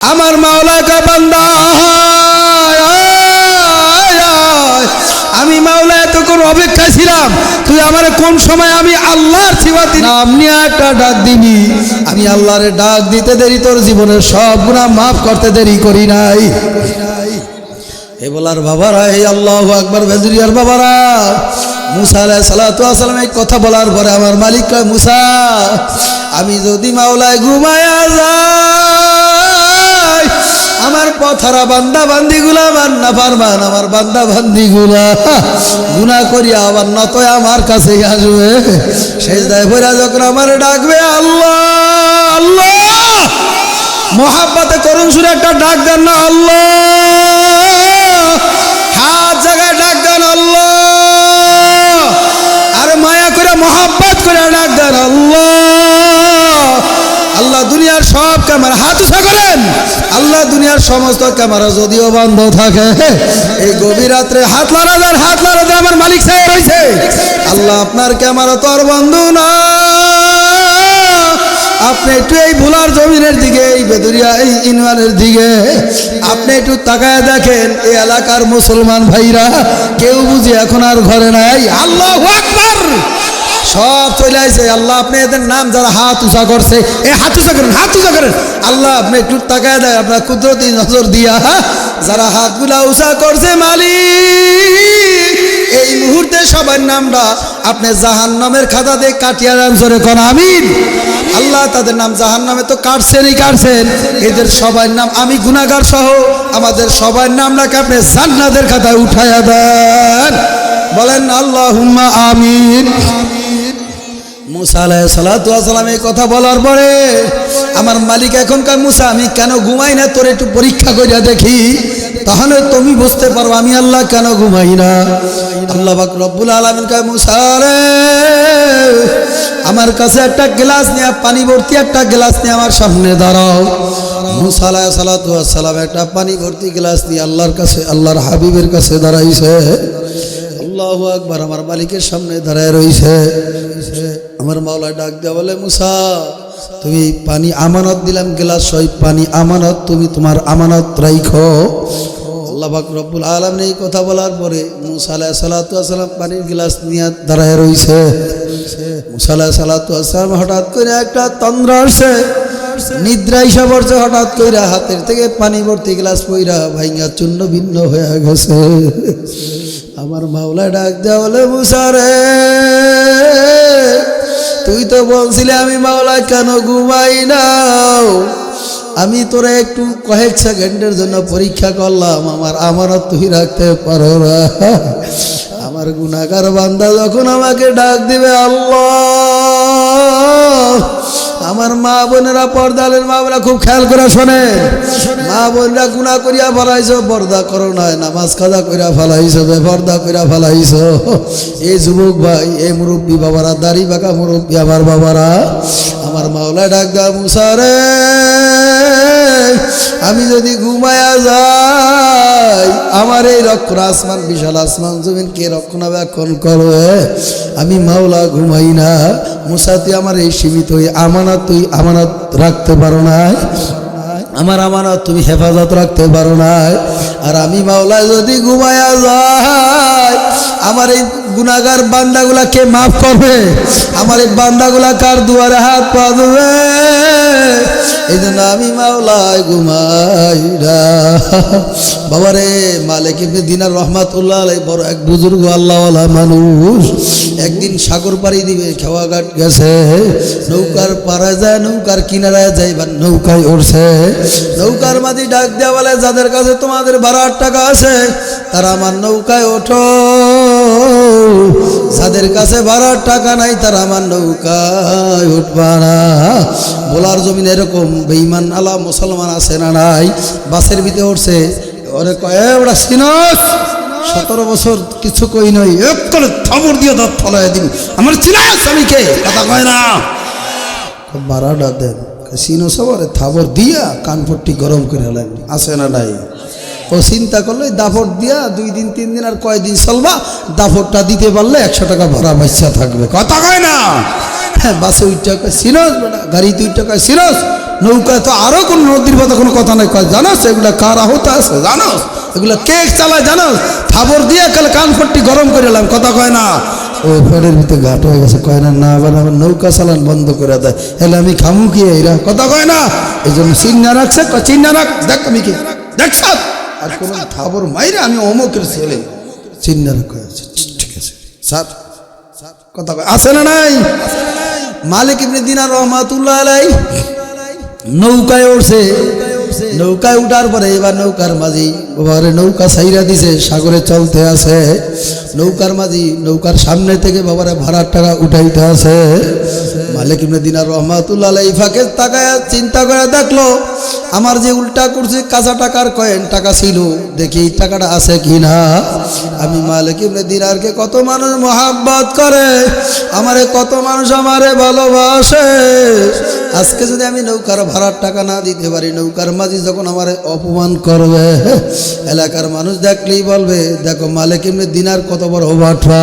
আমার মাওলা কা বান্দা আমি মাওলা এতক্ষণ অপেক্ষায় ছিলাম তুই আমার কোন সময় আমি আল্লাহর সিফাতি নাম নিয়ে একটা ডাক দিবি। আমি আল্লাহর ডাক দিতে দেরি তোর জীবনের সব গুনাহ মাফ করতে দেরি করি নাই। এ বলার বাবারা, এই আল্লাহু আকবার বেজরিয়ার বাবারা, মুসা আলাইহিস সালাতু ওয়াস সালাম এই কথা বলার পরে আমার মালিক কয়, মুসা আমি যদি মাওলায় ঘুমায়া যাই আমার পথহারা বান্দা বান্দিগুলা আমার নাফরমান আমার বান্দা বান্দিগুলা গুনাহ করিয়া আবার নতয় আমার কাছে আসবে। সেজদায় পড়ে যখন আমার ডাকবে আল্লাহ আল্লাহ, মোহাব্বতে করুন সুরে একটা ডাক দেন না আল্লাহ, হাত জায়গায় ডাক দেন আল্লাহ, আর মায়া করে মোহাব্বত করে ডাক দেন আল্লাহ আল্লাহ। দুনিয়ার সব ক্যামেরা হাত উঁচা করেন, আল্লাহ দুনিয়ার সমস্ত ক্যামেরা যদিও বন্ধ থাকে এই গভীর রাত্রে হাত লড়া দেন, হাত লড়া দেন, আমার মালিক সাহেব রয়েছে আল্লাহ আপনার ক্যামেরা তো আর বন্ধ না। আপনি একটু এই ভোলার জমিনের দিকে, এই বেদুরিয়া এই ইউনিয়নের দিকে আপনি একটু তাকায় দেখেন, এই এলাকার মুসলমান ভাইরা কেউ বুঝি এখন আর ঘরে নাই। আল্লাহু আকবার, সব চলে আসে। আল্লাহ আপনি এদের নাম যারা হাত উঁচা করছে এই হাত উঁচা করেন, হাত উঁচা করেন। আল্লাহ আপনি একটু তাকায় দেয় আপনার কুদরতি নজর দিয়া যারা হাতগুলা উঁচা করছে মালিক এই মুহূর্তে সবার নামটা আপনি জাহান্নামের খাতা দিয়ে কাটিয়া দেন, জোরে কোন আমিন। আল্লাহ তাদের নাম জাহান্নামে তো কাটছেনই কাটছেন, এদের সবার নাম আমি গুনাহগার সহ আমাদের সবার নামটাকে আপনি জান্নাতের খাতায় উঠাইয়া দেন, বলেন আল্লাহুম্মা আমিন। মুসা আলাইহিস সালাতু ওয়াস সালাম এই কথা বলার পরে আমার মালিক এখন কয়, মুসা আমি কেন ঘুমাই না তোর একটু পরীক্ষা করিয়া দেখি, তাহলে তুমি বুঝতে পারো আমি আল্লাহ কেন ঘুমাই না। আল্লাহ পাক রব্বুল আলামিন কয়, মুসা রে আমার কাছে একটা গ্লাস নিয়ে পানি ভর্তি একটা গ্লাস নিয়ে আমার সামনে দাঁড়াও। মুসা আলাইহিস সালাতু ওয়াস সালাম একটা পানি ভর্তি গ্লাস নিয়ে আল্লাহর কাছে আল্লাহর হাবিবের কাছে দাঁড়াইছে। আল্লাহু আকবার, আমার মালিকের সামনে দাঁড়ায় রইছে। আমার মাওলা ডাক দেয়া বলে, মুসা তুমি পানি আমানত দিলাম গ্লাস সই পানি আমানত, তুমি তোমার আমানত রাখো। আল্লাহ পাক রব্বুল আলামিন এই কথা বলার পরে মুসা আলাইহিস সালাতু ওয়াস সালাম পানির গ্লাস নিয়ে দাঁড়ায় রইছে। মুসা আলাইহিস সালাতু ওয়াস সালাম হঠাৎ করে একটা তন্দ্রা আসছে, নিদ্রা এসে পড়ছে, হঠাৎ করে হাতের থেকে পানি ভর্তি গ্লাস পইরা ভাইঙ্গা চূর্ণ ভিন্ন হয়ে গেছে। আমার মাওলা ডাক দেয়া বলে, মুসা রে তুই তো বলছিলে আমি মাওলা কেন ঘুমাই না, আমি তোরা একটু কয়েক সেকেন্ডের জন্য পরীক্ষা করলাম, আমার আমানত তুই রাখতে পারো না। আমার গুনাহগার বান্দা যখন আমাকে ডাক দিবে আল্লাহ, আমার মা বোনেরা পর্দালের মা বোনেরা খুব খেয়াল করে শোনে, মা বোনেরা গুনাহ করিয়া ফেলাইছো, পর্দা করো নাই, নামাজ কাজা করিয়া ফেলাইছো, বেপর্দা করিয়া ফেলাইছো। এই যুবক ভাই, এই মুরব্বী বাবারা, দাড়ি বাঁকা মুরব্বী আমার বাবারা, আমার মাওলা ডাক দা, মুসা রে আমি যদি ঘুমায়া যাই আমার এই আসমান বিশাল আসমান জমিন কে রক্ষণাবেক্ষণ করবে, আমি মাওলা ঘুমাই না। মুসা তুই আমার এই সীমিত আমানত তুই আমানত রাখতে পারো না, আমার আমানত তুমি হেফাজত রাখতে পারো না। আর আমি মাওলা যদি ঘুমায়া যাই আমার এই গুনাহগার বান্দাগুলা কে মাফ করবে, আমার এই বান্দাগুলা কার দুয়ারে হাত পা দেবে, এই জন্য আমি মাওলায় ঘুমাই না। বাবারে মালিক ইবনে দিনার রাহমাতুল্লাহ আলাইহি বড় এক বুজুর্গ আল্লাহওয়ালা মানুষ, একদিন সাগর পাড়ি দিবে, খেওয়াঘাট গেছে, নৌকার পাড়ায় যায়, নৌকার কিনারায় যাইবার নৌকায় উঠছে, নৌকার মাঝি ডাক দেয়া বলে, যাদের কাছে তোমাদের ভাড়ার টাকা আছে তারা আমার নৌকায় ওঠো, যাদের কাছে ভাড়ার টাকা নাই তারা আমার নৌকায় উঠবা না। ভোলার জমিন এরকম বেঈমান আলা মুসলমান আছে না নাই? বাসের ভিতরে উঠছে, ওরে কয় ওরা চিনস, 17 বছর কিছু কই নই, এক করে থাবর দিয়ে দাঁত ফলাই দিবি, আমার চিনাস আমি কে, কথা কয় না, ভাড়াটা দেন, চিনস ওরে থাবর দিয়া কানপট্টি গরম করে হলেন, আছে না নাই? ও চিন্তা করলে দাফট দিয়া 2 দিন 3 দিন আর কয়দিন চলবা, দাফটটা দিতে পারলে 100 টাকা ভাড়া বাচ্চা থাকবে, কথা কয় না। হ্যাঁ বাসে উঠটা কয় সিনস, গাড়িতে উঠটা কয় সিনস, নৌকায় তো আরো কোন নদীর কথা কোনো কথা নাই, কয় জানোস এগুলা কার আহত আছে জানোস, এগুলা কে চালায় জানোস, থাবর দিয়ে কালে কানপট্টি গরম করে এলাম, কথা কয় না। ওই ফেরের ভিতরে ঘাট হয়ে গেছে, কয় না না আবার আমার নৌকা চালান বন্ধ করে দেয়, এলে আমি খামু কি এরা, কথা কয় না। এই জন্য চিন্না রাখছে, চিন্না রাখ, দেখ আমি কি দেখছ আর কোন থাবর মাইরে আমি অমুকের ছেলে, চিন্না রাখ আছে, ঠিক আছে স্যার কথা কয় আছে না নাই। মালিক ইবনে দিনার রহমাতুল্লাহ আলাইহি নৌকায় উঠছে, নৌকায় উঠার পরে এবার নৌকার মাঝি বাবারে নৌকা ছাইরা দিছে, সাগরে চলতে আছে, নৌকার মাঝি নৌকার সামনে থেকে বাবারে ভাড়ার টাকা উঠাইতে আছে। মালিক ইবনে দিনার রহমাতুল্লাহ আলাইহি ফাঁকে তাকায় চিন্তা করে দেখলো আমার যে উল্টা করছে কাঁচা টাকার কয়েন টাকা ছিল, দেখি এই টাকাটা আছে কিনা। আমি মালিক ইবনে দিনারকে কত মানুষ মহাব্বত করে, আমারে কত মানুষ আমারে ভালোবাসে, আজকে যদি আমি নৌকার ভাড়ার টাকা না দিতে পারি, নৌকার মাঝি যখন আমারে অপমান করবে, এলাকার মানুষ দেখলেই বলবে দেখো মালিক ইবনে দিনার কত বড় বাটপা।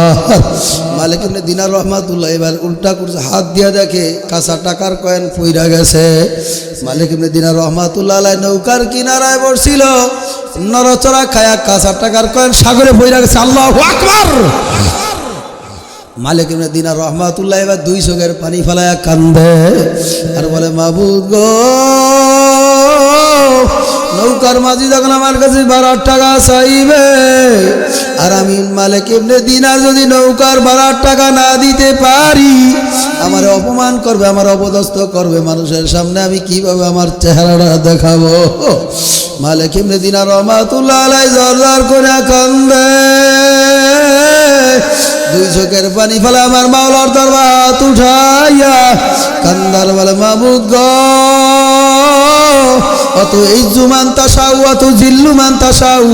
মালিক ইবনে দিনার রহমাতুল্লাহ এবার উল্টা করছে, হাত দিয়ে দেখে কাঁচা টাকার কয়েন পইরা গেছে। মালিক ইবনে দিনার রহমাতুল্লাহ আলাইহি নৌকার কিনারায় বসছিল, নরচড়া খায়া কাঁচা টাকার কয়েন সাগরে পইরা গেছে। আল্লাহু আকবার। মালিক ইবনে দিনার রহমাতুল্লাহ এবার দুই চোখের পানি ফেলায়া কান্দে আর বলে মাবুদ গো, নৌকার মাঝি যখন আমার কাছে 12 টাকা চাইবে আর আমি মালিক ইবনে দিনার যদি নৌকার 12 টাকা না দিতে পারি, আমার অপমান করবে, আমার অপদস্থ করবে মানুষের সামনে, আমি কিভাবে আমার চেহারাটা দেখাবো। মালিক ইবনে দিনার রহমাতুল্লাহ আলাইহি জোরদার করে কান্দে, দুই চোখের পানি ফেলে আমার মাওলার দরবার উঠাইয়া কান্দার বলে মাবুদ গো, অত ইজ্জু মান তাশাউ অত জিল্লু মান তাশাউ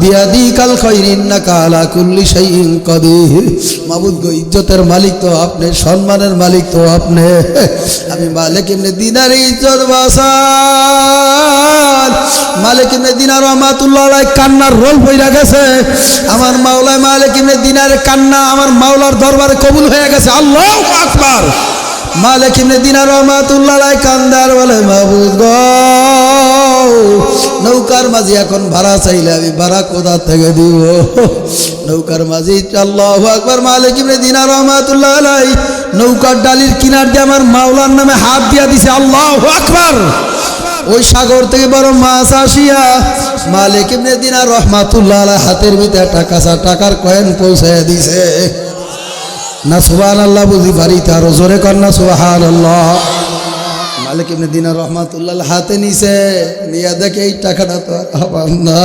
বিয়াদিকাল খায়র ইন্নাকা আলা কুল্লি শাইইন কাদির। মাবুদ গো, ইজ্জতের মালিক তো আপনি, সম্মানের মালিক তো আপনি, আমি মালিক ইবনে দিনার ইজ্জত বাঁচান। মালিক ইবনে দিনার রহমাতুল্লাহ আলাইহি কান্নার রোল পইরা গেছে, আমার মাওলা মালিক ইবনে দিনারের কান্না আমার মাওলার দরবারে কবুল হয়ে গেছে। আল্লাহু আকবার। মালিক ইবনে দিনার রহমাতুল্লাহ আলাইহি কান্দার বলে মাবুদ গো, নৌকার মাঝি এখন ভাড়া চাইলে আমি ভাড়া কোথা থেকে দিব। নৌকার মাঝি আল্লাহু আকবার। মালিক ইবনে দিনার রহমাতুল্লাহ আলাইহি নৌকার ডালির কিনার দিয়ে আমার মাওলার নামে হাত দিয়া দিছে। আল্লাহু আকবার। ওই সাগর থেকে বড় মাছ আসিয়া মালিক ইবনে দিনার রহমাতুল্লাহ আলাইহি হাতের ভিতরে টাকার কয়েন পৌঁছায় দিছে। না সুবহানাল্লাহ বুঝি বাড়িতে আরো জোরে কর না সুবহানাল্লাহ। মালিক ইবনে দিনার রহমাতুল্লাহ হাতে নিছে, নিয়ে দেখে এই টাকাটা তো আর আমার না,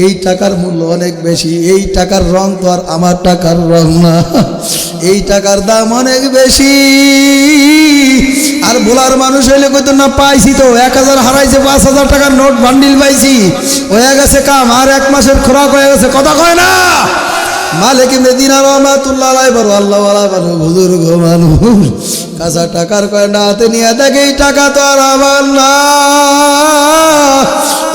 এই টাকার মূল্য অনেক বেশি, এই টাকার রং তো আর আমার টাকার রং না, এই টাকার দাম অনেক বেশি। আর ভোলার মানুষ হইলে কইতো না পাইছি তো 1000 হারাইছে, 5000 টাকার নোট বান্ডিল পাইছি, হয়ে গেছে কাম, আর 1 মাসের খোরাক হয়ে গেছে, কথা কয় না। মালিক ইবনে দিনার রহমাতুল্লাহ আলাইহি বড় আল্লাহওয়ালা মানুষ, বুজুর্গ মানুষ, কাঁচা টাকার কয়েন হাতে নিয়ে দেখে এই টাকা তো আর আমার না,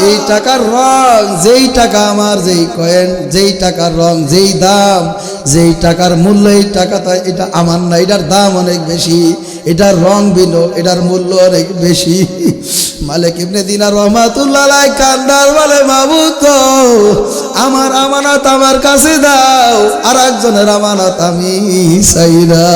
এই টাকার রং যেই টাকা আমার, যেই কয়েন যেই টাকার রং যেই দাম যেই টাকার মূল্য, এই টাকাটা এটা আমার না, এটার দাম অনেক বেশি, এটার রং ভিন্ন, এটার মূল্য অনেক বেশি। মালিক ইবনে দিনার রহমাতুল্লাহ আলাইহি কান্দার বলে মাবুদ গো, আমার আমানত আমার কাছে দাও, আর একজনের আমানত আমি চাই না।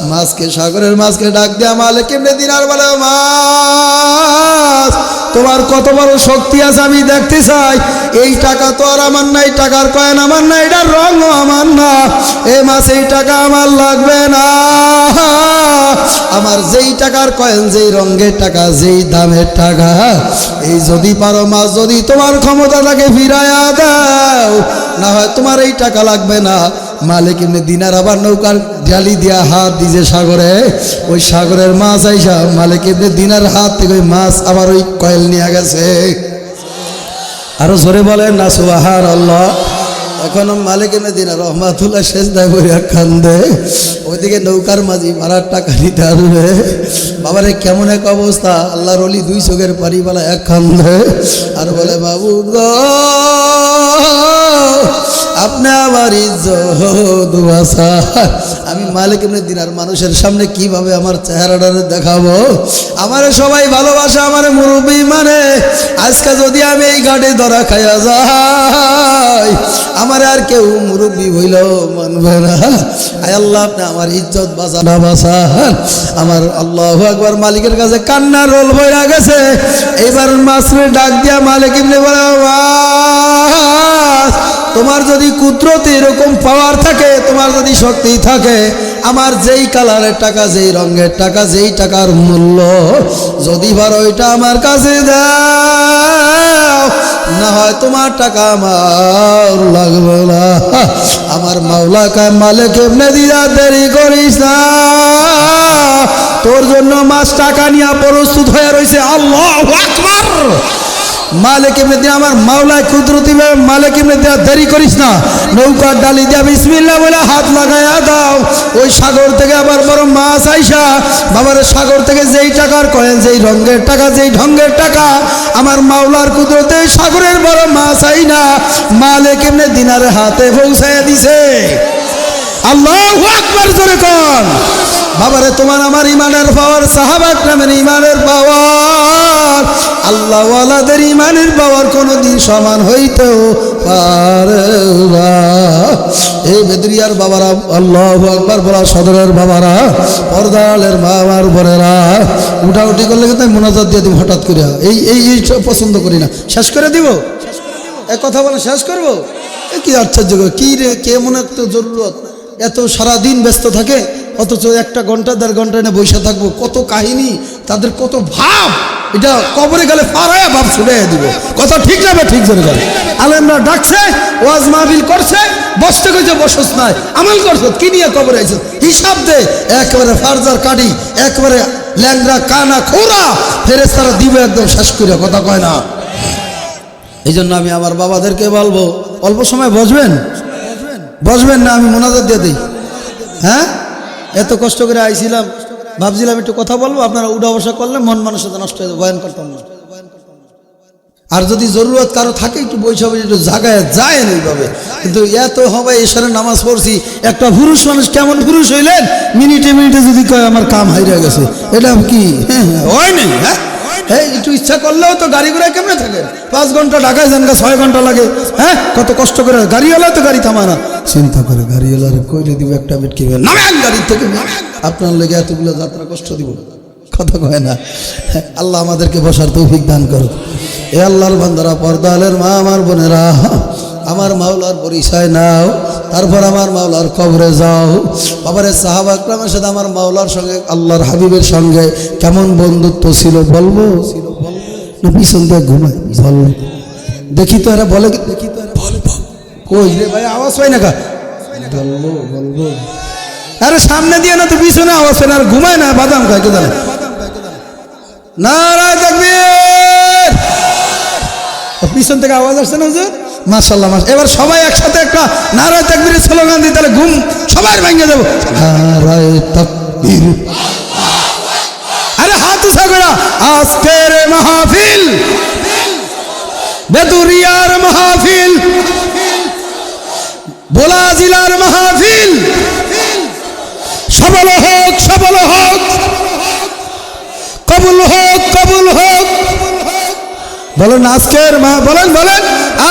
মাছকে, সাগরের মাছকে ডাক দেয়া মালিক ইবনে দিনার বলে মাছ, তোমার কত বড় শক্তি আছে আমি দেখতে চাই, এই টাকা তো আর আমার না, এই টাকার কয়েন আমার না, এটার রঙও আমার না, এই মাছ এই টাকা আমার লাগবে না, আমার যেই টাকার কয়েন যেই রঙের টাকা যেই দামের টাকা, এই যদি পারো মাছ যদি তোমার ক্ষমতা থাকে ফিরাইয়া দাও, না হয় তোমার এই টাকা লাগবে না। মালিক ইবনে দিনার আবার নৌকার জালি দিয়া হাত দিছে সাগরে, ওই সাগরের মাছ আইসা মালিক ইবনে দিনার হাত থেকে ওই মাছ আবার ওই কয়েল নিয়ে গেছে। আরো জোরে বলেন না সুবহানাল্লাহ। এখন মালিক ইবনে দিনার রহমাতুল্লাহ সেজদায় পড়ে কান্দে, ওইদিকে নৌকার মাঝি ভাড়ার টাকা নিতে আসবে, বাবারে কেমন এক অবস্থা। আল্লাহর ওলি দুই চোখের পানি বালা এক কান্দে আর বলে মাবুদ গো, আপনি আমার ইজ্জত বাঁচান। আমি মালিক ইবনে দিনার মানুষের সামনে কিভাবে আমার চেহারাটা দেখাবো? আমারে সবাই ভালোবাসে, আমারে মুরব্বী মানে। আজকে যদি আমি এই ঘাটে ধরা খাইয়া যাই, আমার আর কেউ মুরব্বী হইলেও মানবে না। আয় আল্লাহ, আপনি আমার ইজ্জত বাঁচান। আমার আল্লাহু আকবার। মালিকের কাছে কান্নার রোল বইরা গেছে। এইবার মাসরে ডাক দিয়া মালিক ইবনে বলে, তোমার যদি কুদরতে এরকম পাওয়ার থাকে, তোমার যদি শক্তি থাকে, আমার যেই কালারের টাকা, যেই রঙের টাকা, যেই টাকার মূল্য যদি পারো ওইটা আমার কাছে দাও, না হয় তোমার টাকা আমার লাগবে না। আমার মাওলা কয়, মালিক ইবনে দিনার দেরি করিস না, তোর জন্য মাছ টাকা নিয়ে প্রস্তুত হয়ে রয়েছে। আল্লাহু আকবার। মালিক ইবনে দিনার, আমার মাওলায় কুদরতি মালিক ইবনে দিনার, দেরি করিস না, নৌকার ডালি দিয়া বিসমিল্লাহ বলে হাত লাগাইয়া দাও। ওই সাগর থেকে আবার বড় মাছ আইসা, বাবার সাগর থেকে যেই টাকার কয়েন, যেই রঙের টাকা, যেই ঢঙ্গের টাকা, আমার মাওলার কুদরতে সাগরের বড় মাছ আইনা মালিক ইবনে দিনার হাতে পৌঁছাইয়া দিছে। আল্লাহু আকবার জোরে কোন। বাবারে, তোমার আমার ইমানের পাওয়ার, সাহাবা একরামের ইমানের পাওয়ার, আল্লাহওয়ালাদের ইমানের পাওয়ার কোনোদিন সমান হইতেও পারে না। এই বেদরিয়ার বাবারা, আল্লাহু আকবার বলা সদরের বাবারা, পর্দালের মা আমার বোনেরা, উঠাউঠি করলে কিন্তু আমি মোনাজাত দিয়ে দিব হঠাৎ করে। এই এই এই পছন্দ করি না। শেষ করে দিব, এক কথা বলে শেষ করবো। কি আশ্চর্য, কি রে, কেমন একটা জরুরত, এত সারাদিন ব্যস্ত থাকে, অথচ একটা ঘন্টা দেড় ঘন্টা এনে বসে থাকবো। কত কাহিনী, তাদের কত ভাব, এটা কবরে গেলে ফারায়া ভাব ছুড়াইয়া দিব। কথা ঠিক যাবে, ঠিক জোরে যাবে। আলেমরা ডাকছে, ওয়াজ মাহফিল করছে, বসতে কইছে বসস নাই, আমল করছ, কি নিয়ে কবরে আইছ, হিসাব দে। একেবারে ফারজার কাটি, একেবারে ল্যাংরা কানা খোরা ফেরেশতারা দিবে একদম শেষ করে। কথা কয় না। এই জন্য আমি আমার বাবাদেরকে বলবো, অল্প সময় বসবেন, বসবেন না, আমি মোনাজাত দিয়ে দিই। হ্যাঁ, এত কষ্ট করে আইছিলাম, ভাবছিলাম একটু কথা বলবো, আপনারা উঠা বসা করলে মন মানুষের নষ্ট হয়ে বয়ান করতাম না। আর যদি জরুরত কারো থাকে একটু বৈশা বসে একটু জাগায় যায় এইভাবে, কিন্তু এত হবে ঈশ্বরের নামাজ পড়ছি। একটা পুরুষ মানুষ কেমন পুরুষ হইলেন, মিনিটে মিনিটে যদি কয় আমার কাম হাইরা গেছে, এটা কি হয় নাই? হ্যাঁ, এই একটু ইচ্ছা করলেও তো গাড়ি ঘোড়ায় কেমনে থাকে, 5 ঘন্টা ঢাকায় যান, 6 ঘন্টা লাগে। হ্যাঁ, কত কষ্ট করে গাড়িওয়ালা তো গাড়ি থামা না, চিন্তা করে গাড়িওয়ালারে কইলে দিব একটা মিনিট কিনবে, নামেন গাড়ি থেকে, আপনার লেগে এতগুলো যাত্রা কষ্ট দিব। কথা কয় না। আল্লাহ আমাদেরকে বসার তৌফিক দান করুক। এ আল্লাহর বান্দারা, পর্দালের মা আমার বোনেরা, আমার মাওলার পরিচয় নাও, তারপর আমার মাওলার কবরে যাও। বাবারে, সাহাবা একরামের সাথে আমার মাওলার সঙ্গে, আল্লাহর হাবিবের সঙ্গে কেমন বন্ধুত্ব ছিল বলবো না পিছন দিয়ে ঘুমাই বলবো? দেখি তো এরা বলে, দেখি তো এরা বলবো, কই রে ভাই আওয়াজ হয় না কা, বলবো বলবো। আরে সামনে দিয়ে না তো পিছনে আওয়াজ হয় না, আর ঘুমায় না, বাদাম খায়, কে জানে। নারায়ে তাকবীর। পিছন থেকে আওয়াজ আসছে না হুজুর? মাশাআল্লাহ, মাশাআল্লাহ। এবার সবাই একসাথে একটা নারায়ে তাকবীরের স্লোগান দিই, তাহলে ঘুম সবার ভেঙে যাবো। নারায়ে তাকবীর, আরে হাত উঁচা করে। আজকের মাহফিল, বেদুরিয়ার মাহফিল, ভোলা জেলার মাহফিল, সফল হোক, সফল হোক, কবুল হোক, কবুল হোক। বলেন আজকের বলেন বলেন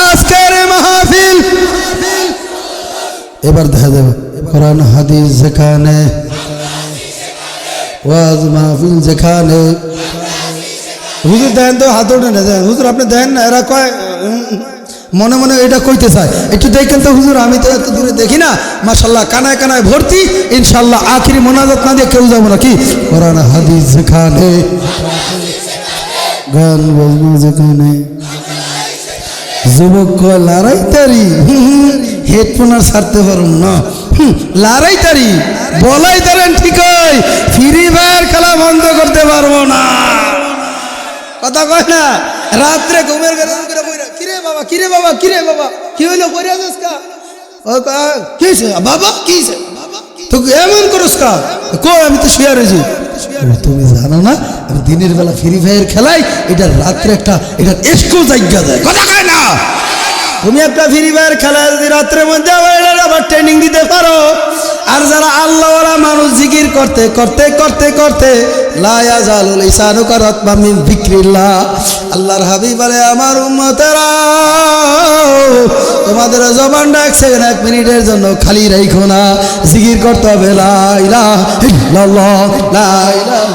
আজকের মাহফিল। এবার দেখা যাবে কোরআন হাদিস যেখানে, ওয়াজ মাহফিল যেখানে। হুজুর দেন তো, হাত ওঠে না, দেন হুজুর, আপনি দেন না। এরা কয় মনে মনে এটা কইতে চায়, একটু দেখেন তো হুজুর, আমি তো এত দূরে দেখি না। মাশাআল্লাহ, কানায় কানায় ভর্তি। ইনশাআল্লাহ আখিরি মোনাজাত না দিয়ে কেউ যাবো না। কি কোরআন হাদিস যেখানে, গান বাজনা যেখানে, যুবক লড়াইতারি, হেডফোন আর ছাড়তে পারুন না, লড়াইতারি বলাই তারেন ঠিকই, ফ্রি ফায়ার খেলা বন্ধ করতে পারবো না। কথা কয় না। রাত্রে ঘুমের ঘরে কিরে বাবা, কিরে বাবা, কিরে বাবা, কি হইলো, করে আছিস কা, কিছে বাবা, কিছে তোকে এমন করস কা, কই আমি তো শুয়ে রয়েছি। তুমি জানো না, আমি দিনের বেলা ফ্রি ফায়ার খেলাই, এটা রাত্রে একটা, এটা এসকো জায়গা যায়। কথা কয় না। তুমি একটা ফ্রি ফায়ার খেলা যদি রাত্রের মধ্যে আবার ট্রেনিং দিতে পারো, আর যারা আল্লাহওয়ালা মানুষ জিকির করতে করতে করতে করতে লা ইয়াজালু লিসানুকা রাতবাম মিন যিকরিল্লাহ, আল্লাহর হাবিব বলে আমার উম্মতেরা তোমাদের জবানটা এক মিনিটের জন্য খালি রাখো না, জিকির করতে হবে লা ইলাহা ইল্লাল্লাহ, লা ইলাহা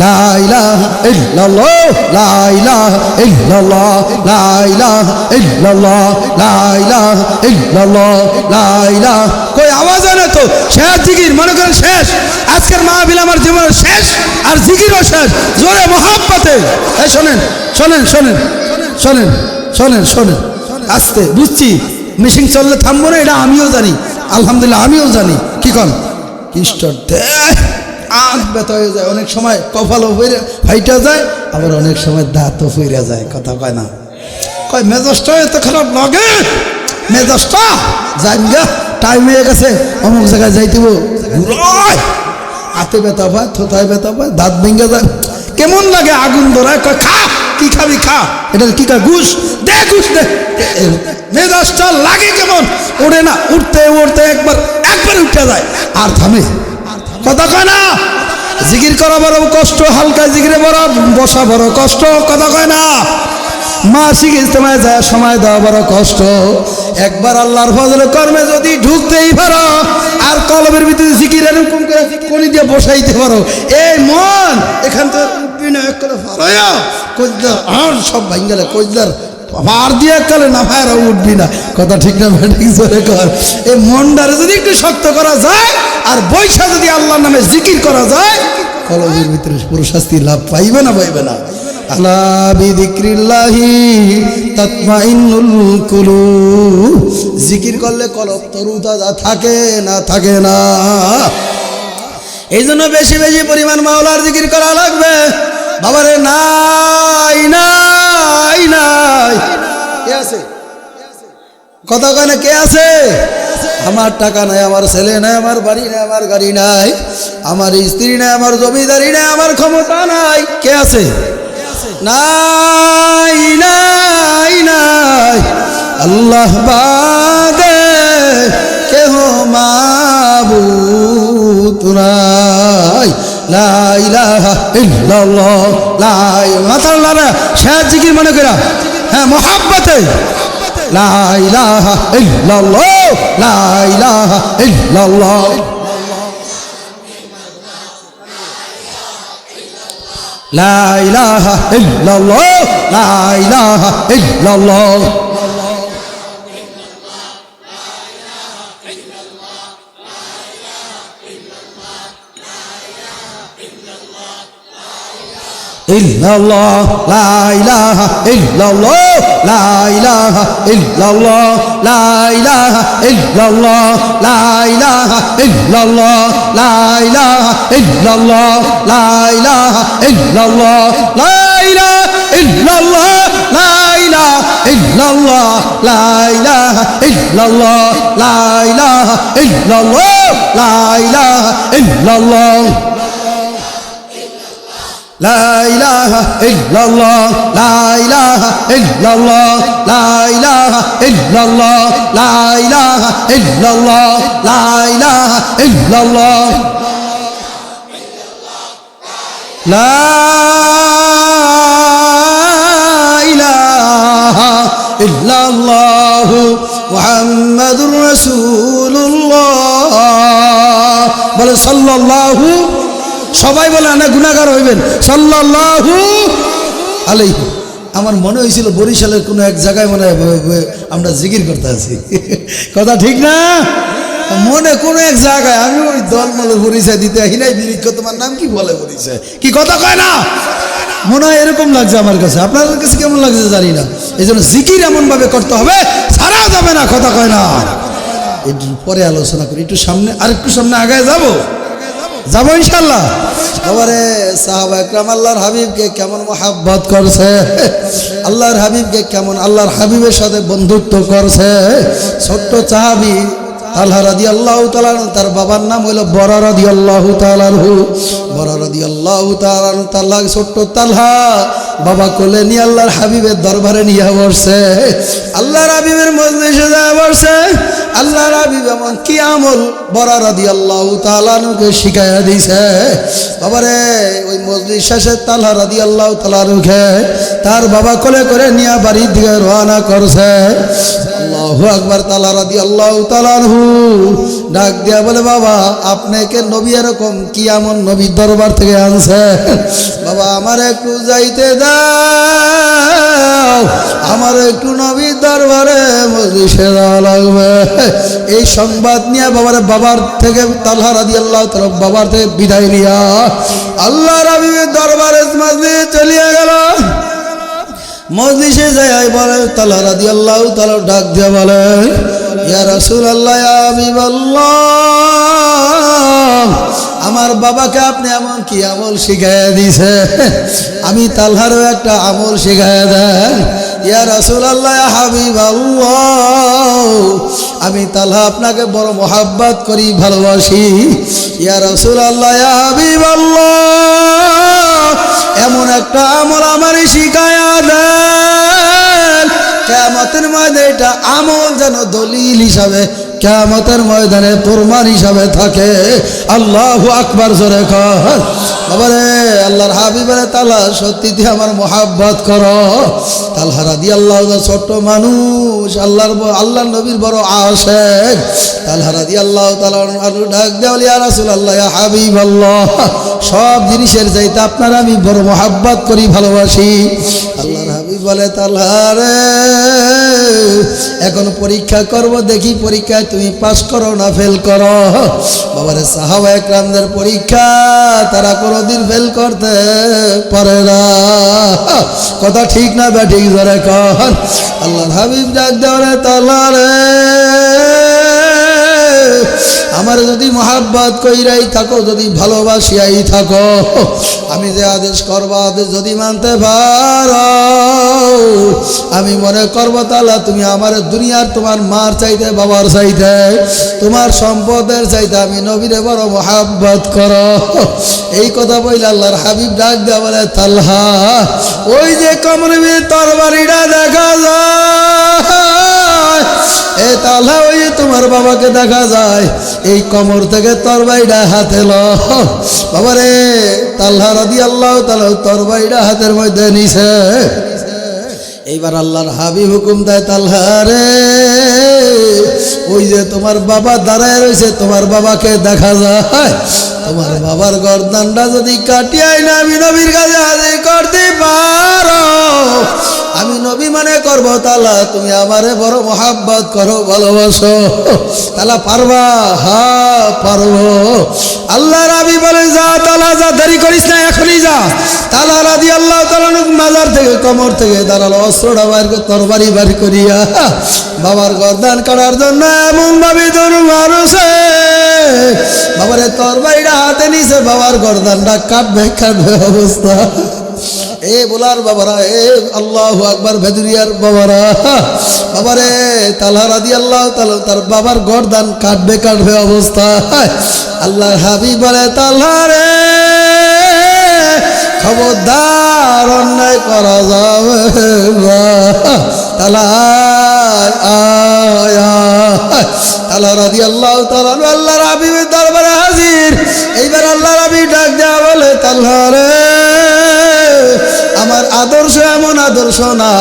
লা ইলাহা ইল্লাল্লাহ, লা ইলাহা ইল্লাল্লাহ, লা ইলাহা ইল্লাল্লাহ, লা ইলাহা ইল্লাল্লাহ, লা ইলাহা। কই আওয়াজ হয় না তো? শেষ জিকির, মনে করেন শেষ, আজকের মাহফিল আমার জীবনের শেষ, আর জিকিরও শেষ, জোরে মহব্বতে। এই শোনেন শোনেন শোনেন শোনেন শোনেন শোনেন, আস্তে, বুঝছি মেশিন চললে থামবো না, এটা আমিও জানি, আলহামদুলিল্লাহ আমিও জানি। কি কন খ্রিস্টান আখ ব্যথা হয়ে যায়, অনেক সময় কপালও ফাইটা যায়, আবার অনেক সময় দাঁতও ফিরে যায়। কথা কয় না, কয় মেজাজটা এত খারাপ লাগে, মেজাজটা যাইগা টাইম হয়ে গেছে, অমুক জায়গায় যাইতেব, হাতে ব্যথা পায়, থোথায় ব্যথা পায়, দাঁত ভেঙে যায়, কেমন লাগে, আগুন ধরায়, কয় খা, কি খাবি খা, এটা কি খা, ঘুষ দে, ঘুষ দে, মেজাজটা লাগে কেমন, ওড়ে না, উঠতে উঠতে একবার উঠে যায় আর থামে। কথা কয় না, জিকির করা বড় কষ্ট, হালকা জিকিরে বড় বসা বড় কষ্ট। কথা কয় না, মাসিক ইজতেমায় যায় সময় দেওয়া বড় কষ্ট। একবার আল্লাহর ফজলে কর্মে যদি ঢুকতেই পারো, আর কলমের ভিতরে জিকির এরকম করে কলি দিয়ে বসাইতে পারো, এই মন এখান থেকে উঠবি না, এক করে ফারায়া কইদার আর সব ভাঙ্গালে কইদার আর দিয়ে কালে না ভাইরা উঠবি না। কথা ঠিক না ঠিক জোরে কর। এই মনটারে যদি একটু শক্ত করা যায়, আর বৈশা যদি আল্লাহর নামে জিকির করা যায়, কলবের ভিতরে পুরো শাস্তি লাভ পাইবে না, পাইবে না। আলা বিযিকরিল্লাহি তাতমাইন্নুল কুলুব, জিকির করলে কলব তরুতাজা থাকে না, থাকে না। এই জন্য বেশি বেশি পরিমাণ মাওলার জিকির করা লাগবে। বাবারে নাই নাই নাই, কে আছে? কথা কয় না, কে আছে? আমার টাকা নাই, আমার ছেলে নাই, আমার বাড়ি নাই, আমার গাড়ি নাই, আমার স্ত্রী নাই, আমার জমিদারি নাই, আমার ক্ষমতা নাই, কে আছে? নাই নাই নাই, আল্লাহ বাদে কেহ মাবুদ নাই, লা ইলাহা ইল্লাল্লাহ, লা মাতাল না শেষ জিকির মনে করা, হ্যাঁ মহব্বতে, লা ইলাহা ইল্লাল্লাহ, লা ইলাহা ইল্লাল্লাহ, লা ইলাহা ইল্লাল্লাহ, লা ইলাহা ইল্লাল্লাহ, illallah la ilaha illallah la ilaha illallah la ilaha illallah la ilaha illallah la ilaha illallah la ilaha illallah la ilaha illallah la ilaha illallah la ilaha illallah la ilaha illallah la ilaha illallah La ilaha illallah, la ilaha illallah, la ilaha illallah, la ilaha illallah, la ilaha illallah, la ilaha illallah, Muhammadur Rasulullah. বলে সাল্লাল্লাহু, সবাই বলে না গুনাহগার হইবেন, সাল্লাল্লাহু আলাইহি। আমার মনে হয়েছিল বরিশালের কোনো এক জায়গায় মনে আমরা জিকির করতে আছি। কথা ঠিক না? মনে কোনো এক জায়গায় আমি ওই দলমলের পরিচয় দিতে আহি নাই, বিরিক্ষ তোমার নাম কি বলে পরিচয় কি, কথা কয় না? মনে হয় এরকম লাগছে আমার কাছে, আপনাদের কাছে কেমন লাগছে জানি না। এই জন্য জিকির এমনভাবে করতে হবে, ছাড়া যাবে না। কথা কয় না? একটু পরে আলোচনা করি, একটু সামনে, আর একটু সামনে আগায় যাবো ইনশাল্লাহ। এবারে সাহাবা একরাম আল্লাহর হাবিবকে কেমন মহাব্বত করছে, আল্লাহর হাবিবকে কেমন আল্লাহর হাবিবের সাথে বন্ধুত্ব করছে। ছোট্ট সাহাবী তালহা রাদিয়াল্লাহু তাআলা, তার বাবার নাম হলো বরা রাদিয়াল্লাহু তাআলা, বরা রাদিয়াল্লাহু তাআলা। তালহা, ছোট্ট তালহা বাবা কোলে নিয়ে আল্লাহর হাবিবের দরবারে নিয়ে বসছে। আল্লাহর হাবিবের মজলিসে যায় বসছে। আল্লাহর হাবিব এমন কি আমল বড় রাদিয়াল্লাহু তাআলা আনহুকে শিখাইয়া দিছে। বাবারে ওই মজলিস শেষে তালহা রাদিয়াল্লাহু তাআলা আনহুকে তার বাবা কোলে করে নিয়ে বাড়ির দিকে রওনা করছে। আল্লাহু আকবার। তালহা রাদিয়াল্লাহু তাআলা আনহু ডাক দিয়া বলে, বাবা আপনাকে নবী এরকম কি এমন নবীর দরবার থেকে আনছে? বাবা আমার একটু যাইতে দাও, আমার একটু নবীর দরবারে মজলিসে যাওয়া লাগবে। এই সংবাদ নিয়ে বাবার থেকে তালহা রাদিয়াল্লাহু তাআলা বাবার থেকে বিদায় নিয়া আল্লাহর হাবিবের দরবারে মজলিসে চলিয়া গেল। মজলিসে যায় বলে, তালহা রাদিয়াল্লাহু তাআলা ডাক দিয়া বলে, ইয়া রাসূলুল্লাহ, ইয়া হাবিবাল্লাহ, আমার বাবাকে আপনি এমন কি আমল শিখাইয়া দিছে? আমি তালহারও একটা আমল শিখাইয়া দেন। ইয়া রাসূলুল্লাহ, ইয়া হাবিবাল্লাহ, আমি তালহা আপনাকে বড় মোহাব্বত করি, ভালোবাসি। ইয়া রাসূলুল্লাহ, ইয়া হাবিবাল্লাহ, এমন একটা আমল আমারই শিখাইয়া দেন, কিয়ামতের ময়দানে এটা আমল যেন দলিল হিসাবে কিয়ামতের ময়দানে প্রমাণ হিসাবে থাকে। আল্লাহু আকবার, জোরে কর। বাবারে আল্লাহর হাবিবের তালহা সত্যি দিয়ে আমার মোহাব্বত করো। তালহা রাদিয়াল্লাহু তাআলা ছোট্ট মানুষ, আল্লাহর নবীর বড় আশিক। তালহা রাদিয়াল্লাহু তাআলা আনহু ডাক দেওয়া, ইয়া রাসূলুল্লাহ, ইয়া হাবিবাল্লাহ, সব জিনিসের চাইতে আপনার আমি বড় মোহাব্বত করি, ভালোবাসি। আল্লাহর হাবিব বলে, তালহা রে, এখন পরীক্ষা করব, দেখি পরীক্ষায় তুমি পাস করো না ফেল করো। বাবারে সাহাবা একরামদের পরীক্ষা তারা কোনোদিন ফেল করতে পারে না। কথা ঠিক না ব্যাঠিক, ধরে কর। আল্লাহর হাবিব ডাক দেওয়া, তালহা রে, আমার যদি মোহাব্বত কইরাই থাকো, যদি ভালোবাসিয়াই থাকো, আমি যে আদেশ করবো আদেশ যদি মানতে পারো, আমি মনে করবো তাহলে তুমি আমার দুনিয়ার তোমার মার চাইতে, বাবার চাইতে, তোমার সম্পদের চাইতে আমি নবীরে বড় মোহাব্বত করো। এই কথা বললে আল্লাহর হাবিব ডাক দেওয়া বলে, তালহা, ওই যে কমরের তরবারিটা দেখা যায়, এ তালহা, ওই যে তোমার বাবাকে দেখা যায়, এই কমর থেকে তরবারিটা হাতে ল। বাবারে তালহা রাদিয়াল্লাহু তাআলা তরবারিটা হাতের মধ্যে নিছে। এইবার আল্লাহর হাবিব হুকুম দেয়, তালহা রে, ওই যে তোমার বাবা দাঁড়ায় রয়েছে, তোমার বাবাকে দেখা যায়, তোমার বাবার গর্দানটা যদি কাটিয়াই না আমি নবীর কাছে হাজির করতে পারো, আমি নবী মনে করবো তালা তুমি আমারে বড় মোহাব্বত করো, ভালোবাসো। তালা পারবা? হ্যাঁ পারবো। আল্লাহ রাবি বলে, যা তালা যা, দেরি করিস না, এখনই যা। তালা রাদিয়াল্লাহু তাআলা মাজার থেকে কমর থেকে দাঁড়ালো, অস্ত্রটা বাইর করে তরবারি বাড়ি করিয়া বাবার গর্দান কাটার জন্য এমন ভাবে দরবার আছে, বাবারে তরবারিটা হাতে নিছে, বাবার গর্দানটা কাটবে কাটবে অবস্থা। এ বলার বাবারা, এ আল্লাহু আকবার ভেদুরিয়ার বাবারা, বাবারে তালহা রাদিয়াল্লাহু তাআলা তার বাবার গর্দান কাটবে কাটবে অবস্থা। আল্লাহর হাবিব বলে, তালহা রে, খবরদার অন্যায় করা যাবে না। তালহা তালহা রাদিয়াল্লাহু তাআলা আল্লাহর হাবিবের দরবারে হাজির। এইবার আল্লাহর হাবিব ডাক দেয়া বলে, তালহা রে, আমার আদর্শ এমন আদর্শ না,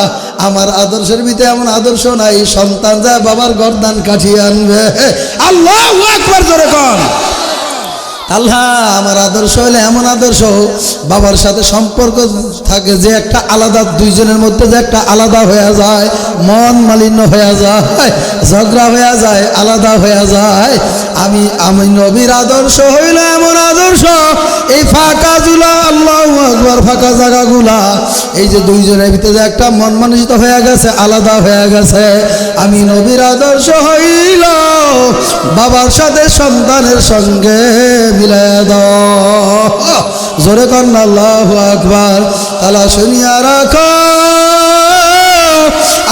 আমার আদর্শের ভিতরে এমন আদর্শ নাই সন্তান যা বাবার গর্দান কাটিয়ে আনবে। আল্লাহু আকবার, জোরে কর। আল্লাহ, আমার আদর্শ হলে এমন আদর্শ বাবার সাথে সম্পর্ক থাকে যে একটা আলাদা, দুইজনের মধ্যে যে একটা আলাদা হয়ে যায়, মন মালিন্য হয়ে যায়, ঝগড়া হয়ে যায়, আলাদা হয়ে যায়। আমি নবীর আদর্শ হইল এমন আদর্শ, এই ফাঁকা জুলা, আল্লাহু আকবার, ফাঁকা জায়গাগুলা, এই যে দুইজনের ভিতরে যে একটা মন মানসিত হয়ে গেছে, আলাদা হয়ে গেছে, আমি নবীর আদর্শ হইল বাবার সাথে সন্তানের সঙ্গে মিলায়া দাও। জোরে কর আল্লাহু আকবার। তালা শুনিয়া রাখো,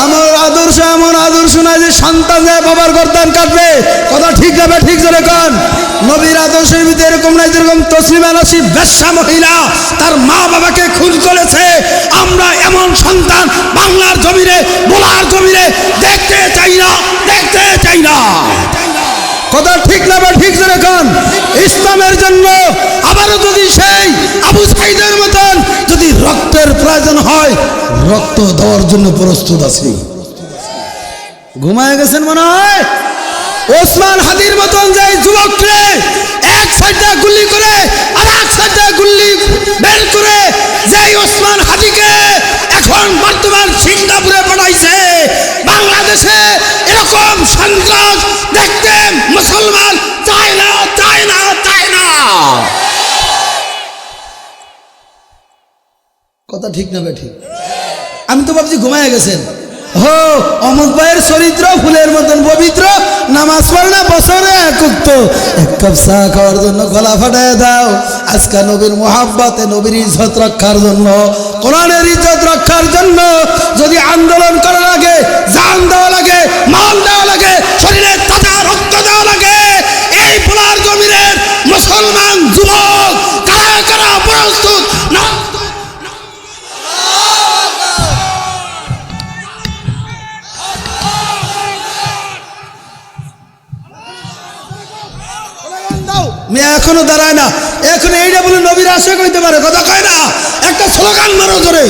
আমার আদর্শ এমন আদর্শ না যে সন্তান যায় বাবার গর্দান কাটবে। কথা ঠিক যাবে, ঠিক জোরে কর। নবীর আদর্শের ভিতরে এরকম নাই যেরকম তসলিমা নসিব বেশ্যা মহিলা তার মা বাবাকে খুন করেছে। আমরা এমন সন্তান বাংলার জমিনে বোলার জমিনে দেখতে চাই না, দেখতে চাই না। কথা ঠিক না বা ঠিক যেরকম ইসলামের জন্য আবারও যদি সেই আবু সাইদের মতন যদি রক্তের প্রয়োজন হয় রক্ত দেওয়ার জন্য প্রস্তুত আছি। ঘুমায় গেছেন মনে হয়। ওসমান হাদির মতন যে যুবকরে এক সাইডে গুলি করে আর এক সাইডে গুলি বের করে যেই ওসমান হাদিকে এখন বর্তমান সিঙ্গাপুরে পাঠাইছে, বাংলাদেশে এরকম সন্ত্রাস দেখতে মুসলমান চায় না, চায় না, চায় না। কথা ঠিক না ঠিক? আমি তো ভাবছি ঘুমায় গেছেন। হো অমুক ভাইয়ের চরিত্র ফুলের মতন পবিত্র, নামাজ পড়ে না বছরে এক উক্ত, এক কাপ চা খাওয়ার জন্য গলা ফাটায় দাও। আজকে নবীর মোহাব্বতে নবীর ইজ্জত রক্ষার জন্য, কোরআনের ইজ্জত রক্ষার জন্য যদি আন্দোলন করা লাগে, জান দেওয়া লাগে, মাল দেওয়া লাগে, শরীরে তাজা রক্ত দেওয়া লাগে, এই পোলার জমিনের মুসলমান যুবক কারা কারা প্রস্তুত না? মেয়ে এখনো দাঁড়ায় না, এখন এইটা বলে নবীর আশিক হইতে পারে, কথা কয় না। একটা স্লোগান মারো ধরে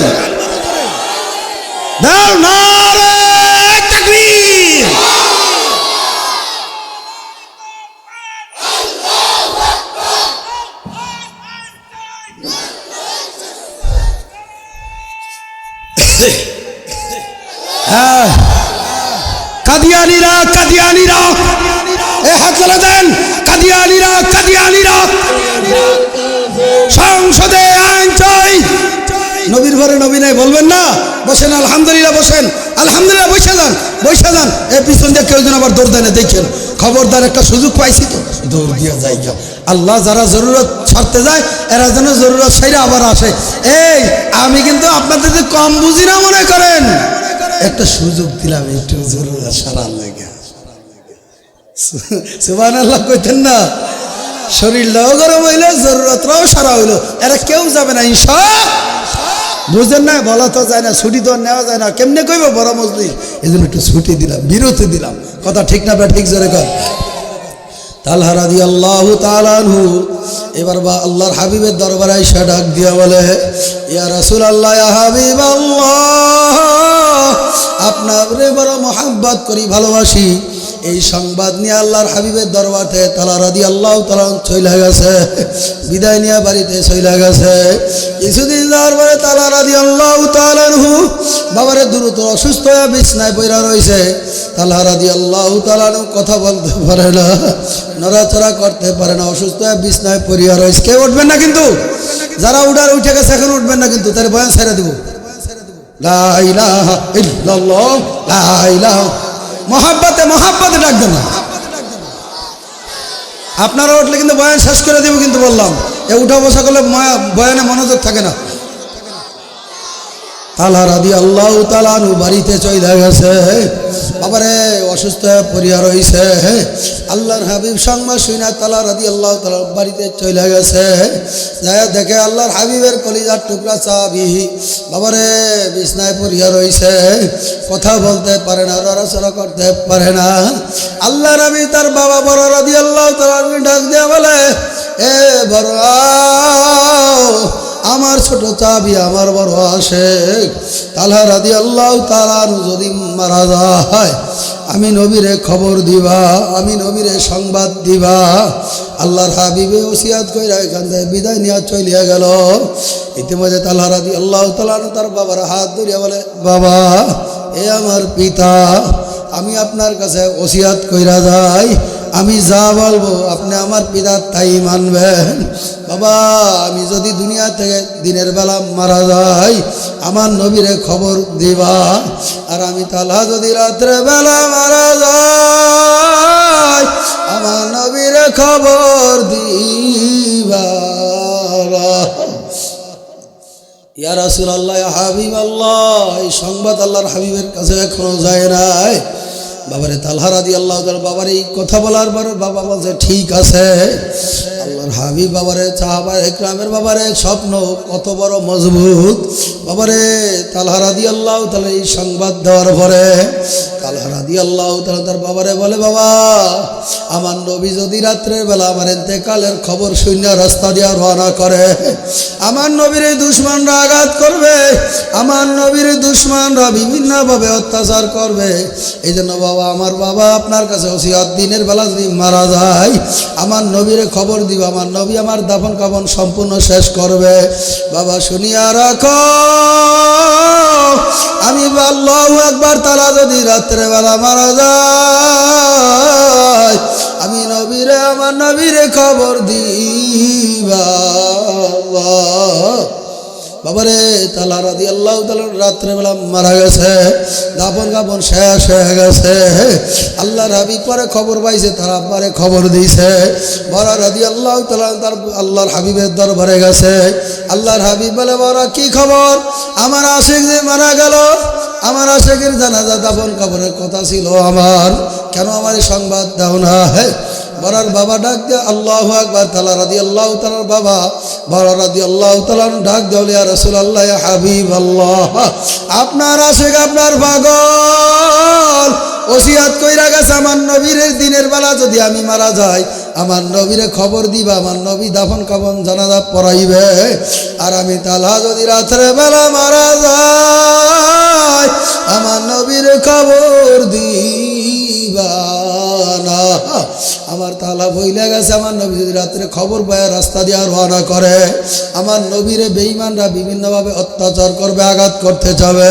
দাও, নারে তাকবীর। হ্যাঁ, কাদিয়ানিরা, কাদিয়ানিরা এ হাত চলে দেন। কাদিয়ানিরা, কাদিয়ানিরা সংসদে আইন চাই। নবীর ঘরে নবী নাই বলবেন না। বসেন, আলহামদুলিল্লাহ বসেন, আলহামদুলিল্লাহ বসে যান, বসে যান। এই পিছন দিয়ে কেউ যেন আবার দৌড় দেয় না, দেখেন। খবরদার, একটা সুযোগ পাইছি তো দৌড় দিয়ে যাই। আল্লাহ যারা জরুরত ছাড়তে যায় এরা যেন জরুরত সেরা আবার আসে। এই আমি কিন্তু আপনাদের কম বুঝি না মনে করেন, একটা সুযোগ দিলাম একটু জরুরত সারার লেগে। সুবহানাল্লাহ কইতেন না? শরীরটাও গরম হইলো, জরুরতটাও সারা হইলো। এরা কেউ যাবে না ইনশাআল্লাহ। বুঝেন না? বলা তো যায় না, ছুটি তো নেওয়া যায় না। কেমনে কইব বড় মজলিস, এই জন্য একটু ছুটি দিলাম, বিরতি দিলাম। কথা ঠিক না? ঠিক জোরে কর। তালহা রাদিয়াল্লাহু তাআলা আনহু এবার বা আল্লাহর হাবিবের দরবারে আইসা ডাক দিয়া বলে, ইয়া রাসূলুল্লাহ, ইয়া হাবিবাল্লাহ, আপনারে বড় মহব্বত করি, ভালোবাসি। এই সংবাদ নিয়ে আল্লাহর হাবিবের দরবারে তালহা রাদিয়াল্লাহু তাআলা চলে গেছে, বিদায় নিয়ে বাড়িতে চলে গেছে। কিছুদিন যাওয়ার পরে তালহা রাদিয়াল্লাহু তাআলা আনহু বাবারে দ্রুত অসুস্থ হয়ে বিছনায় পড়ে রয়েছে। তালহা রাদিয়াল্লাহু তাআলা আনহু কথা বলতে পারে না, নড়াচড়া করতে পারে না, অসুস্থ হয়ে বিছনায় পড়ে রয়েছে। কেউ উঠবেন না কিন্তু, যারা উঠে গেছে এখন উঠবেন না কিন্তু, তার বয়ান ছেড়ে দেব। লা ইলাহা ইল্লাল্লাহ, লা ইলাহা, মহাব্বতে মহাব্বতে ডাকবেন না। আপনারা উঠলে কিন্তু বয়ান শেষ করে দেব কিন্তু, বললাম। এ উঠা বসা করলে বয়ানে মনোযোগ থাকে না। তালহা রাদিয়াল্লাহু তাআলা আনহু বাড়িতে চলে গেছে। বাবারে অসুস্থ হয়ে পড়িয়া রয়েছে। আল্লাহর হাবিব সংবাদ শুনে তালহা রাদিয়াল্লাহু তাআলা বাড়িতে চলে গেছে। যায় দেখে আল্লাহর হাবিবের কলিজার টুকরা সাহাবী বাবারে বিছনায় পড়িয়া রয়েছে, কথা বলতে পারে না, নড়াচড়া করতে পারে না। আল্লাহর হাবিব তার বাবা বড় রাদিয়াল্লাহু তাআলা ডাক দিয়ে বলে, এ বড়, আমার ছোট চাবি, আমার বড় আশেক তালহা রাদিয়াল্লাহু তাআলা যদি মারা যায়, আমি নবীরে খবর দিবা, আমি নবীরে সংবাদ দিবা। আল্লাহর হাবিবে ওসিয়াত কইরা এখান থেকে বিদায় নিয়ে চলিয়া গেল। ইতিমধ্যে তালহা রাদিয়াল্লাহু তাআলা তার বাবার হাত ধরিয়া বলে, বাবা, এ আমার পিতা, আমি আপনার কাছে ওসিয়াত কইরা যাই, আমি যা বলবো আপনি আমার পিতার তাই মানবেন। বাবা, আমি যদি দুনিয়া থেকে দিনের বেলা মারা যাই, আমার নবীরে খবর দিবা। আর আমি তালহা যদি রাত্রে বেলা মারা যাই, আমার নবীরে খবর দিবা। ইয়া রাসূলুল্লাহ, ইয়া হাবিবাল্লাহ, এই সংবাদ আল্লাহর হাবিবের কাছে এখনো যায় নাই। বাবারে তালহা রাদিয়াল্লাহু তাআলা বাবার এই কথা বলার পরে বাবা বলছে ঠিক আছে। আল্লাহর হাবিব বাবারে সাহাবায়ে ইকরামের বাবারে স্বপ্ন কত বড় মজবুত। বাবারে তালহা রাদিয়াল্লাহু তাআলা এই সংবাদ দেওয়ার পরে তালহা রাদিয়াল্লাহু তাআলা তার বাবারে বলে, বাবা আমার নবী যদি রাত্রের বেলা আমার ইন্তেকালের খবর শুনে রাস্তা দিয়ে রওনা করে, আমার নবীর দুশমনরা আঘাত করবে, আমার নবীর দুশমনরা বিভিন্নভাবে অত্যাচার করবে। এই জন্য বাবা আমার বাবা আপনার কাছে ওসিয়ত, দিনের বেলা যদি মারা যায় আমার নবীর খবর দিব, আমার নবী আমার দাফন কাফন সম্পূর্ণ শেষ করবে। বাবা শুনিয়া রাখো, আমি আল্লাহু আকবার তাআলা যদি রাত্রে বেলা মারা যায় আমি নবীরে আমার নবীরে খবর দিবা। বাবারে তালহা রাদিয়াল্লাহু তাআলা রাত্রেবেলা মারা গেছে, দাফন কাফন শেষ হয়ে গেছে। আল্লাহর হাবিব পরে খবর পাইছে, তারা পরে খবর দিয়েছে। বারা রাদিয়াল্লাহু তাআলা তার আল্লাহর হাবিবের দরবারে গেছে। আল্লাহর হাবিব বলে, বারা কি খবর? আমার আশিক যে মারা গেল, আমার আশিকের জানাজা দাফন কাফনের কথা ছিল আমার, কেন আমার সংবাদ দাও না? বরার বাবা ডাক দে, আল্লাহু আকবার। তালহা রাদিয়াল্লাহু তাআলার বাবা বরা রাদিয়াল্লাহু তাআলা ডাক দেও, ইয়া রাসূলুল্লাহ, ইয়া হাবিবাল্লাহ, আপনার আশিক আপনার পাগল ওসিয়ত কইরা গেছে আমার নবীর দিনের বেলা যদি আমি মারা যাই আমার নবীরে খবর দিবা, আমার নবী দাফন কাফন জানাজা পড়াইবে। আর আমি তালহা যদি রাতের বেলা মারা যাই আমার নবীরে খবর দিবা না। আমার তালহা বইলে গেছে, আমার নবী যদি রাত্রে খবর পায় রাস্তা দিয়ে রওনা করে আমার নবীরে বেঈমানরা বিভিন্নভাবে অত্যাচার করবে, আঘাত করতে যাবে।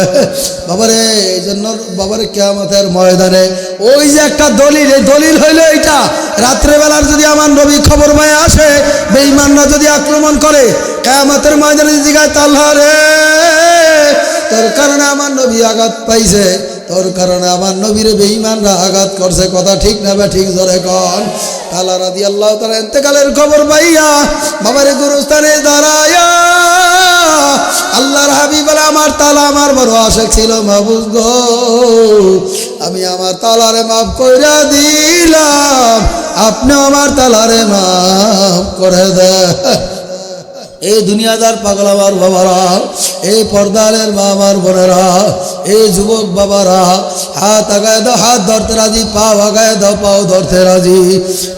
বাবারে এই জন্য বাবারে কিয়ামতের ময়দানে ওই যে একটা দলিল, এই দলিল হইল এইটা, রাত্রেবেলার যদি আমার নবী খবর পায় আসে বেঈমানরা যদি আক্রমণ করে কিয়ামতের ময়দানে জিগায়, তালহা রে তোর কারণে আমার নবী আঘাত পাইছে, তোর কারণে আমার নবীরে বেঈমানরা আঘাত করছে, কথা ঠিক না বে ঠিক? জোরে কন। তালহা রাদিয়াল্লাহু তাআলা ইন্তেকালের খবর পাইয়া বাবারে গুরুস্থানে দাঁড়ায়া আল্লাহর হাবিব বলে, আমার তালহা আমার বড় আশিক ছিল, মাহবুব গো আমি আমার তালহারে মাফ কইরা দিলাম, আপনি আমার তালহারে মাফ করে দেন। এই দুনিয়াদার পাগল আমার বাবারা, এই পর্দালের মা আমার বোনেরা, এই যুবক বাবারা, হাত আগায় দাও হাত ধরতে রাজি, পাও আগায় দাও পাও ধরতে রাজি।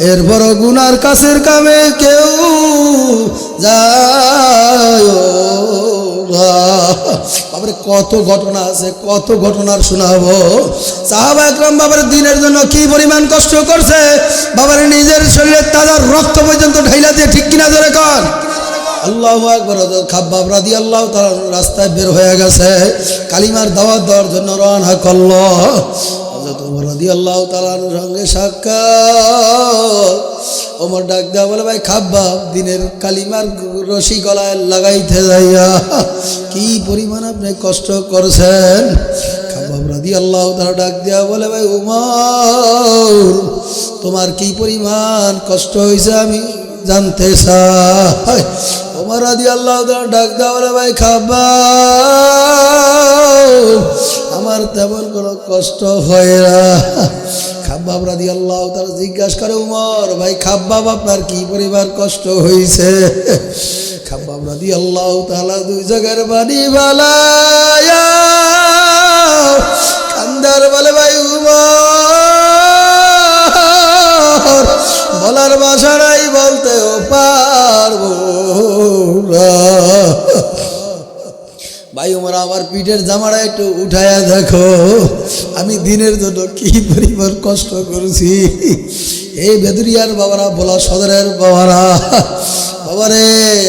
এর বড় গুনার কাছের কামে কেউ যায়। বাবারে কত ঘটনা আছে, কত ঘটনার শোনাবো। সাহাবা একরাম বাবার দিনের জন্য কি পরিমাণ কষ্ট করছে, বাবার নিজের শরীরের তাজা রক্ত পর্যন্ত ঢাইলা দিয়ে, ঠিক কিনা জোরে কর। আল্লাহু আকবার। খাব্বাব রাদিয়াল্লাহু তাআলা রাস্তায় বের হয়ে গেছে, কালিমার দাওয়াত দেওয়ার জন্য রওনা করলো। হযরত ওমর রাদিয়াল্লাহু তাআলার সঙ্গে সাক্ষাৎ। ওমর ডাক দেওয়া বলে, ভাই খাব্বাব দিনের কালিমার রশি গলায় লাগাইতে যাইয়া কি পরিমাণ আপনি কষ্ট করছেন। খাব্বাব রাদিয়াল্লাহু তাআলা ডাক দেওয়া বলে, ভাই ওমর তোমার কি পরিমাণ কষ্ট হয়েছে আমি জানতে চাই। ওমর রাদিয়াল্লাহু তাআলা ডাক দেওয়া বলে, ভাই খাব্বাব আমার তেমন কোনো কষ্ট হয় না। খাব্বাব রাদিয়াল্লাহু তাআলা জিজ্ঞাসা করে, ওমর ভাই খাব্বাব আপনার কি পরিমাণ কষ্ট হয়েছে? খাব্বাব রাদিয়াল্লাহু তাআলা দুই জায়গার বাড়ি বালায়া কান্দার বলে, ভাই ওমর বলার ভাষা নাই, বলতেও পারবো না। ভাই ওমর আমার পিঠের জামাটা একটু উঠায়া দেখো, আমি দিনের জন্য কি পরিমাণ কষ্ট করেছি। এই বেদুরিয়ার বাবারা, ভোলা সদরের বাবারা, বাবারে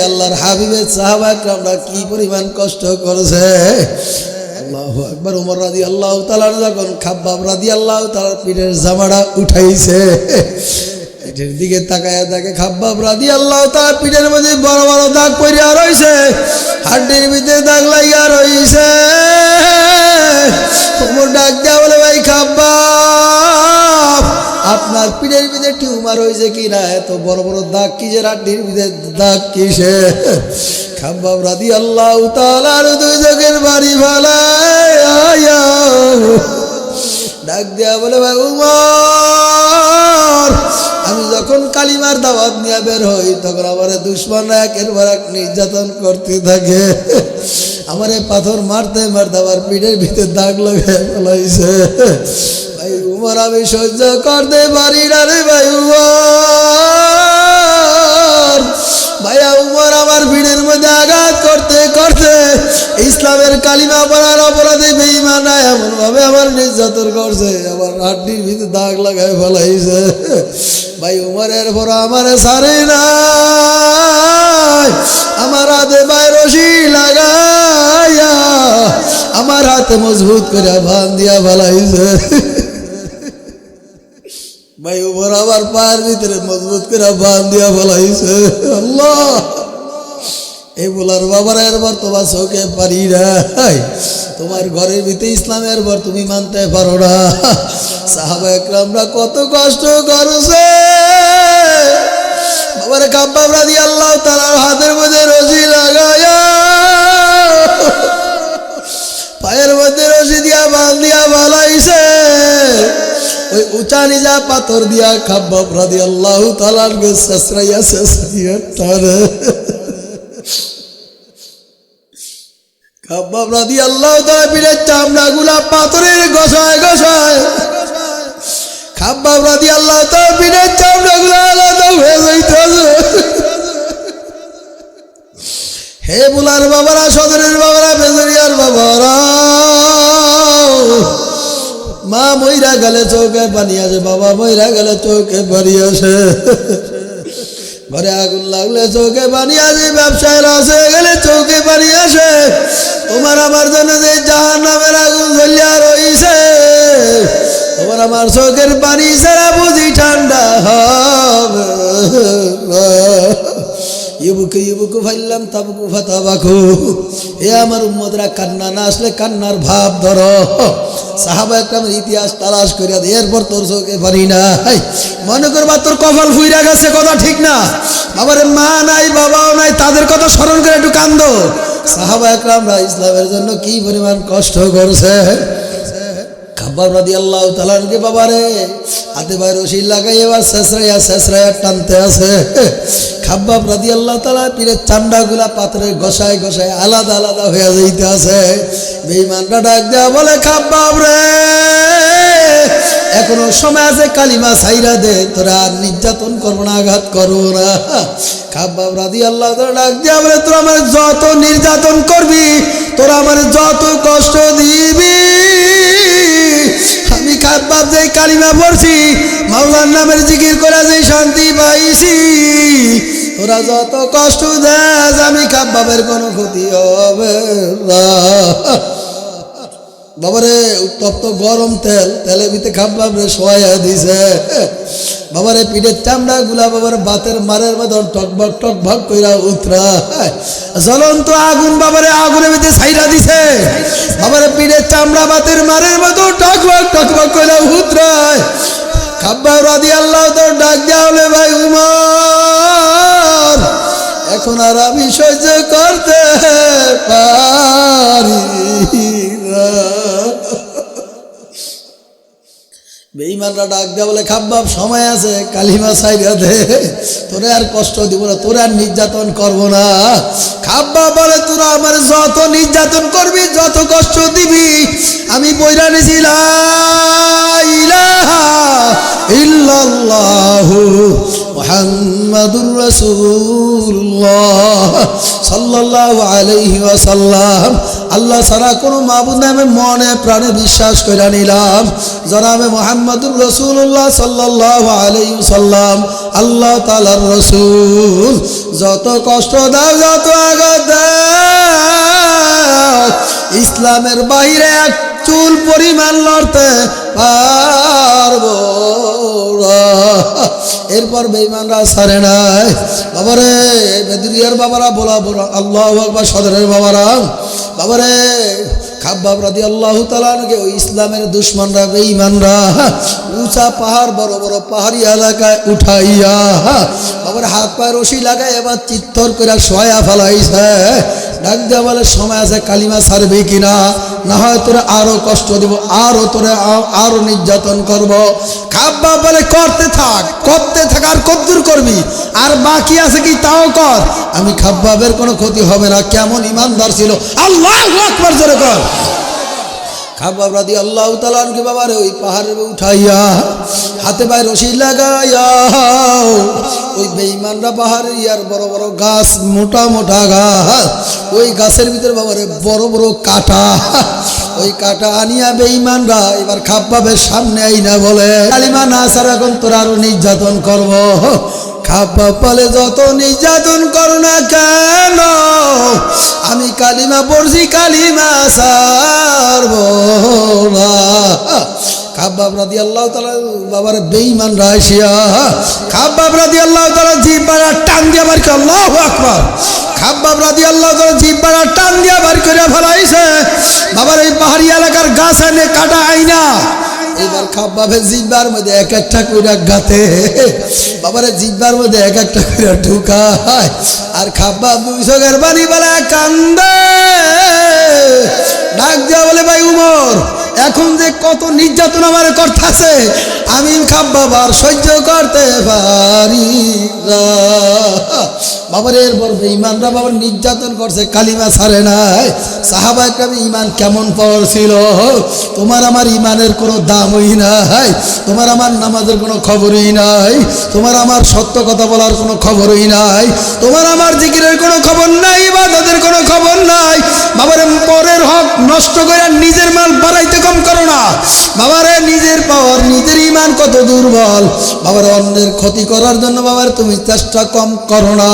আল্লাহর হাবিবের সাহাবা একরামরা কি পরিমাণ কষ্ট করেছে। আল্লাহু আকবার। ওমর রাদিয়াল্লাহু তাআলা যখন খাব্বাব রাদিয়াল্লাহু তাআলার পিঠের জামাটা উঠাইছে, পিঠের দিকে তাকায়া দেখে খাব্বাব রাদিয়াল্লাহু তাআলার পিঠের মধ্যে বড় বড় দাগ পড়িয়া রইছে, হাড্ডির ভিতরে দাগ লাগিয়া রইছে। ওমর ডাক দেয়া বলে, ভাই খাব্বাব আপনার পিঠের ভিতরে টিউমার হয়েছে কিনা, এত বড় বড় দাগ কিসের, হাড্ডির ভিতরে দাগ কিসে? খাব্বাব রাদিয়াল্লাহু তাআলার দুই চোখের বাড়ি ভালায় ডাক দেয়া বলে ভাই উমর আমি যখন কালিমার দাওয়াত নিয়ে বের হই তখন আমার দুশমনরা একের পর এক নির্যাতন করতে থাকে আমারে পাথর মারতে মারতে আমার পিঠের ভিতরে দাগ লাগায় ফেলাইছে ভাই উমর আমি সহ্য করতে পারি না রে ভাই উমর ভাইয়া উমর আমার ভিড়ের মধ্যে আঘাত করতে করতে ইসলামের কালিমা পড়ার অপরাধে বেঈমানরা এমন ভাবে আমার নির্যাতন করছে আমার হাড্ডির ভিতরে দাগ লাগায় ফেলাইছে ভাই উমরের পর আমারে ছাড়ে না আমার হাতে পায়ে রশি লাগাইয়া আমার হাতে মজবুত করে বাঁধ দিয়া ফেলাইছে ভাই উমর আমার পায়ের ভিতরে মজবুত করে বাঁধ দিয়া ফেলাইছে আল্লাহ এই বলার বাবার এরবার তোমার চোখে পারি না তোমার ঘরের ভিতরে ইসলামের পর তুমি মানতে পারো না সাহাবা একরামরা কত কষ্ট করছে বাবার কাব্বাব রাদিয়াল্লাহু তাআলার হাতের মধ্যে রশি লাগায়া পায়ের মধ্যে রশি দিয়া বাঁধ দিয়া ফেলাইছে ওই উঁচা নিজা পাথর দিয়া কাব্বাব রাদিয়াল্লাহু তাআলার শেষরাইয়া তারে কাব্বাব রাদিয়াল্লাহু তাআলা পিঠের চামড়াগুলা পাথরের ঘষায় ঘষায় কাব্বাব রাদিয়াল্লাহু তাআলা পিঠের চামড়াগুলা আলাদা হয়ে যাইতেছে হে বুলার বাবারা সদরের বাবারা বেজরিয়ার বাবারা মা মইরা গেলে চোখে পানি আসে বাবা মইরা গেলে চোখে পানি আসে ঘরে আগুন লাগলে চোখে পানি আসে ব্যবসায় লস হয়ে গেলে চোখে পানি আসে তোমার আমার জন্য যে জাহান্নামের আগুন জ্বলিয়া রইছে তোমার আমার চোখের পানি ছাড়া বুঝি ঠান্ডা হবে ইবুকে ইবুকু ফাইলাম তাবুকু ফাতাবাকু এ আমার উম্মতরা কান্না না আসলে কান্নার ভাব ধরো সাহাবা একরামের ইতিহাস তালাশ করিয়া এরপর তোর চোখে পানি নাই মনে করবা তোর কপাল ফুইরা গেছে কথা ঠিক না বাবার মা নাই বাবাও নাই তাদের কথা স্মরণ করে একটু কান্দো সাহাবা একরামরা ইসলামের জন্য কি পরিমাণ কষ্ট করছে কাব্বাব রাদিয়াল্লাহু তাআলাকে বাবারে হাতে পায়ে রশি লাগাই এবার শেষরাইয়া টানতে আছে কাব্বাব রাদিয়াল্লাহু তাআলা পিঠের চামড়াগুলা পাথরের ঘষায় ঘষায় আলাদা আলাদা হয়ে যাইতে আছে বেঈমানরা ডাক দেয়া বলে কাব্বাব রে এখনো সময় আছে কালিমা ছাইরা দে তোরা আর নির্যাতন করবো না আঘাত করবো না কাব্বাব রাদিয়াল্লাহু তাআলা ডাক দেয়া বলে তোরা আমার যত নির্যাতন করবি তোরা আমার যত কষ্ট দিবি আমি কাব্বাব যে কালিমা পড়ছি মাওলার নামের জিকির করে যে শান্তি পাইছি তোরা যত কষ্ট দেস আমি কাব্বাবের কোনো ক্ষতি হবে না বাবারে উত্তপ্ত গরম তেলের ভিতরে কাব্বাব রে শোয়া দিছে বাবারে পিঠের চামড়া গুলা বাবার বাতের মারের মতন টকবক টকবক কইরা উতরা জ্বলন্ত আগুন বাবারে আগুনের ভিতরে ছাইরা দিছে বাবারে পিঠের চামড়া বাতের মারের মতন টকবক টকবক কইরা উতরায় কাব্বাব রাদিয়াল্লাহু তাআলা ডাক দেয়া হলে ভাই উমর এখন আর আমি সহ্য করতে পারি না বেঈমানরা ডাক দেয়া বলে কাব্বাব সময় আছে কালিমা ছাইরা দে তোরে আর কষ্ট দিব না তোরে আর নির্যাতন করব না কাব্বাব বলে তোরা আমার যত নির্যাতন করবি যত কষ্ট দিবি আমি বইরা নিছি লা ইলাহা ইল্লাল্লাহু মুহাম্মাদুর রাসূলুল্লাহ সাল্লাল্লাহু আলাইহি ওয়াসাল্লাম আল্লাহ ছাড়া কোনো মাবুদ নাই আমি মনে প্রাণে বিশ্বাস করে নিলাম জনাবে মুহাম্মাদুর রাসূলুল্লাহ সাল্লাল্লাহু আলাইহি ওয়াসাল্লাম আল্লাহ তাআলার রাসূল যত কষ্ট দাও যত আঘাত দাও ইসলামের বাইরে এক চুল পরিমাণ লড়তে পারবো এরপর বেঈমানরা ছাড়ে নাই বাবারে বেদুরিয়ার বাবারা বলা বলা আল্লাহু আকবার সদরের বাবারা বাবারে কাব্বাব রাদিয়াল্লাহু তাআলা ওই ইসলামের দুশমনরা বেঈমানরা উঁচা পাহাড় বড় বড় পাহাড়ি এলাকায় উঠাইয়া বাবার হাত পায়ে রশি লাগায় এবার চিত্তর করে শোয়া ফেলাইছে ডাক দেওয়া বলে সময় আছে, কালিমা ছাড়বি কিনা, না হয় তোরা আরো কষ্ট দিব, আরো তোরা আরো নির্যাতন করব। খাব্বাব বলে করতে থাক আর কদ্দুর করবি, আর বাকি আছে কি তাও কর। আমি খাব্বাবের কোনো ক্ষতি হবে না। কেমন ইমানদার ছিল, আল্লাহু আকবার জোরে কর। খাব্বাব রাদিয়াল্লাহু তাআলা আনহু বাবারে ওই পাহাড়ে উঠাইয়া হাতে পায়ে রশি লাগাইয়া ওই বেঈমানরা পাহাড়ে ইয়ার বড় বড় গাছ, মোটা মোটা গাছ, ওই গাছের ভিতরে বাবারে বড় বড় কাঁটা, ওই কাঁটা আনিয়া বেঈমানরা এবার খাব্বাবের সামনে আইনা বলে কালিমা না ছাড়া এখন তোর আরো নির্যাতন করব। খাব্বাব বলে যত নির্যাতন করো না কেন, আমি কালিমা পড়ছি, কালিমা ছাড়ব না। খাব্বাব রাদিয়াল্লাহু তাআলা বাবারে বেঈমানরা আসিয়া খাব্বাব রাদিয়াল্লাহু তাআলা জিহ্বাটা টান দিয়া বার করে, আল্লাহু আকবার। খাব্বাব রাদিয়াল্লাহু তাআলা জিহ্বাটা টান দিয়া বার করে ফেলাইছে বাবার এই পাহাড়ি এলাকার গাছ এনে কাটা আইনা। এবার খাব্বাবের জিহ্বার মধ্যে এক একটা কইরা গাতে বাবারে জিহ্বার মধ্যে এক একটা কইরা ঢুকায়, আর খাব্বাব দুই চোখের পানি বলে কান্দে। ডাক দেওয়া বলে ভাই উমর, এখন যে কত নির্যাতন আমার করতেছে, আমি খাব্বাব আর সহ্য করতে পারি না। বাবার এরপর বেঈমানরা বাবার নির্যাতন করছে, কালিমা ছাড়ে নাই। সাহাবা একরাম ইমান কেমন পাওয়ার ছিল, তোমার আমার ইমানের কোনো দামই নাই, তোমার আমার নামাজের কোনো খবরই নাই, তোমার আমার সত্য কথা বলার কোনো খবরই নাই, তোমার আমার জিকিরের কোনো খবর নাই, ইবাদতের কোনো খবর নাই। বাবারে পরের হক নষ্ট করে নিজের মাল বাড়াইতে কম করো না। বাবারে নিজের পাওয়ার, নিজের ইমান কত দুর্বল। বাবারে অন্যের ক্ষতি করার জন্য বাবার তুমি চেষ্টা কম করো না।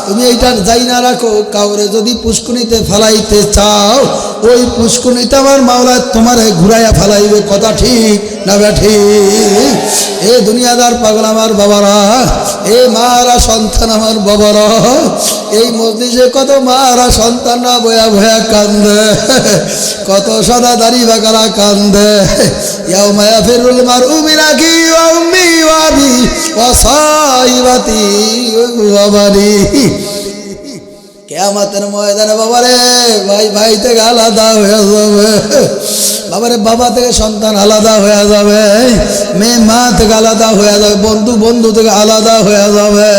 তুমি এইটা যাই না রাখো, কাউরে যদি পুষ্কুনিতে ফেলাইতে চাও, ওই পুষ্কুনিতে আমার মাওলা তোমারে ঘুরাইয়া ফেলাইবে। কথা ঠিক না ঠিক? এ দুনিয়াদার পাগল আমার বাবারা, এ মারা সন্তান আমার বাবারা, এই মজলিসে কত মারা সন্তানরা বয়া বয়া কান্দে, কত সাদা দাড়ি বাকারা কান্দে। ইয়াউমা ইয়াফিরুল মারউ মিন আখিহি ওয়া উম্মিহি ওয়া আবিহি ওয়া সাহিবাতিহি ওয়া বানিহি। কিয়ামতের ময়দানে বাবারে ভাই ভাই থেকে আলাদা হয়ে যাবে, বাবারে বাবা থেকে সন্তান আলাদা হয়ে যাবে, মেয়ে মা থেকে আলাদা হয়ে যাবে, বন্ধু বন্ধু থেকে আলাদা হয়ে যাবে।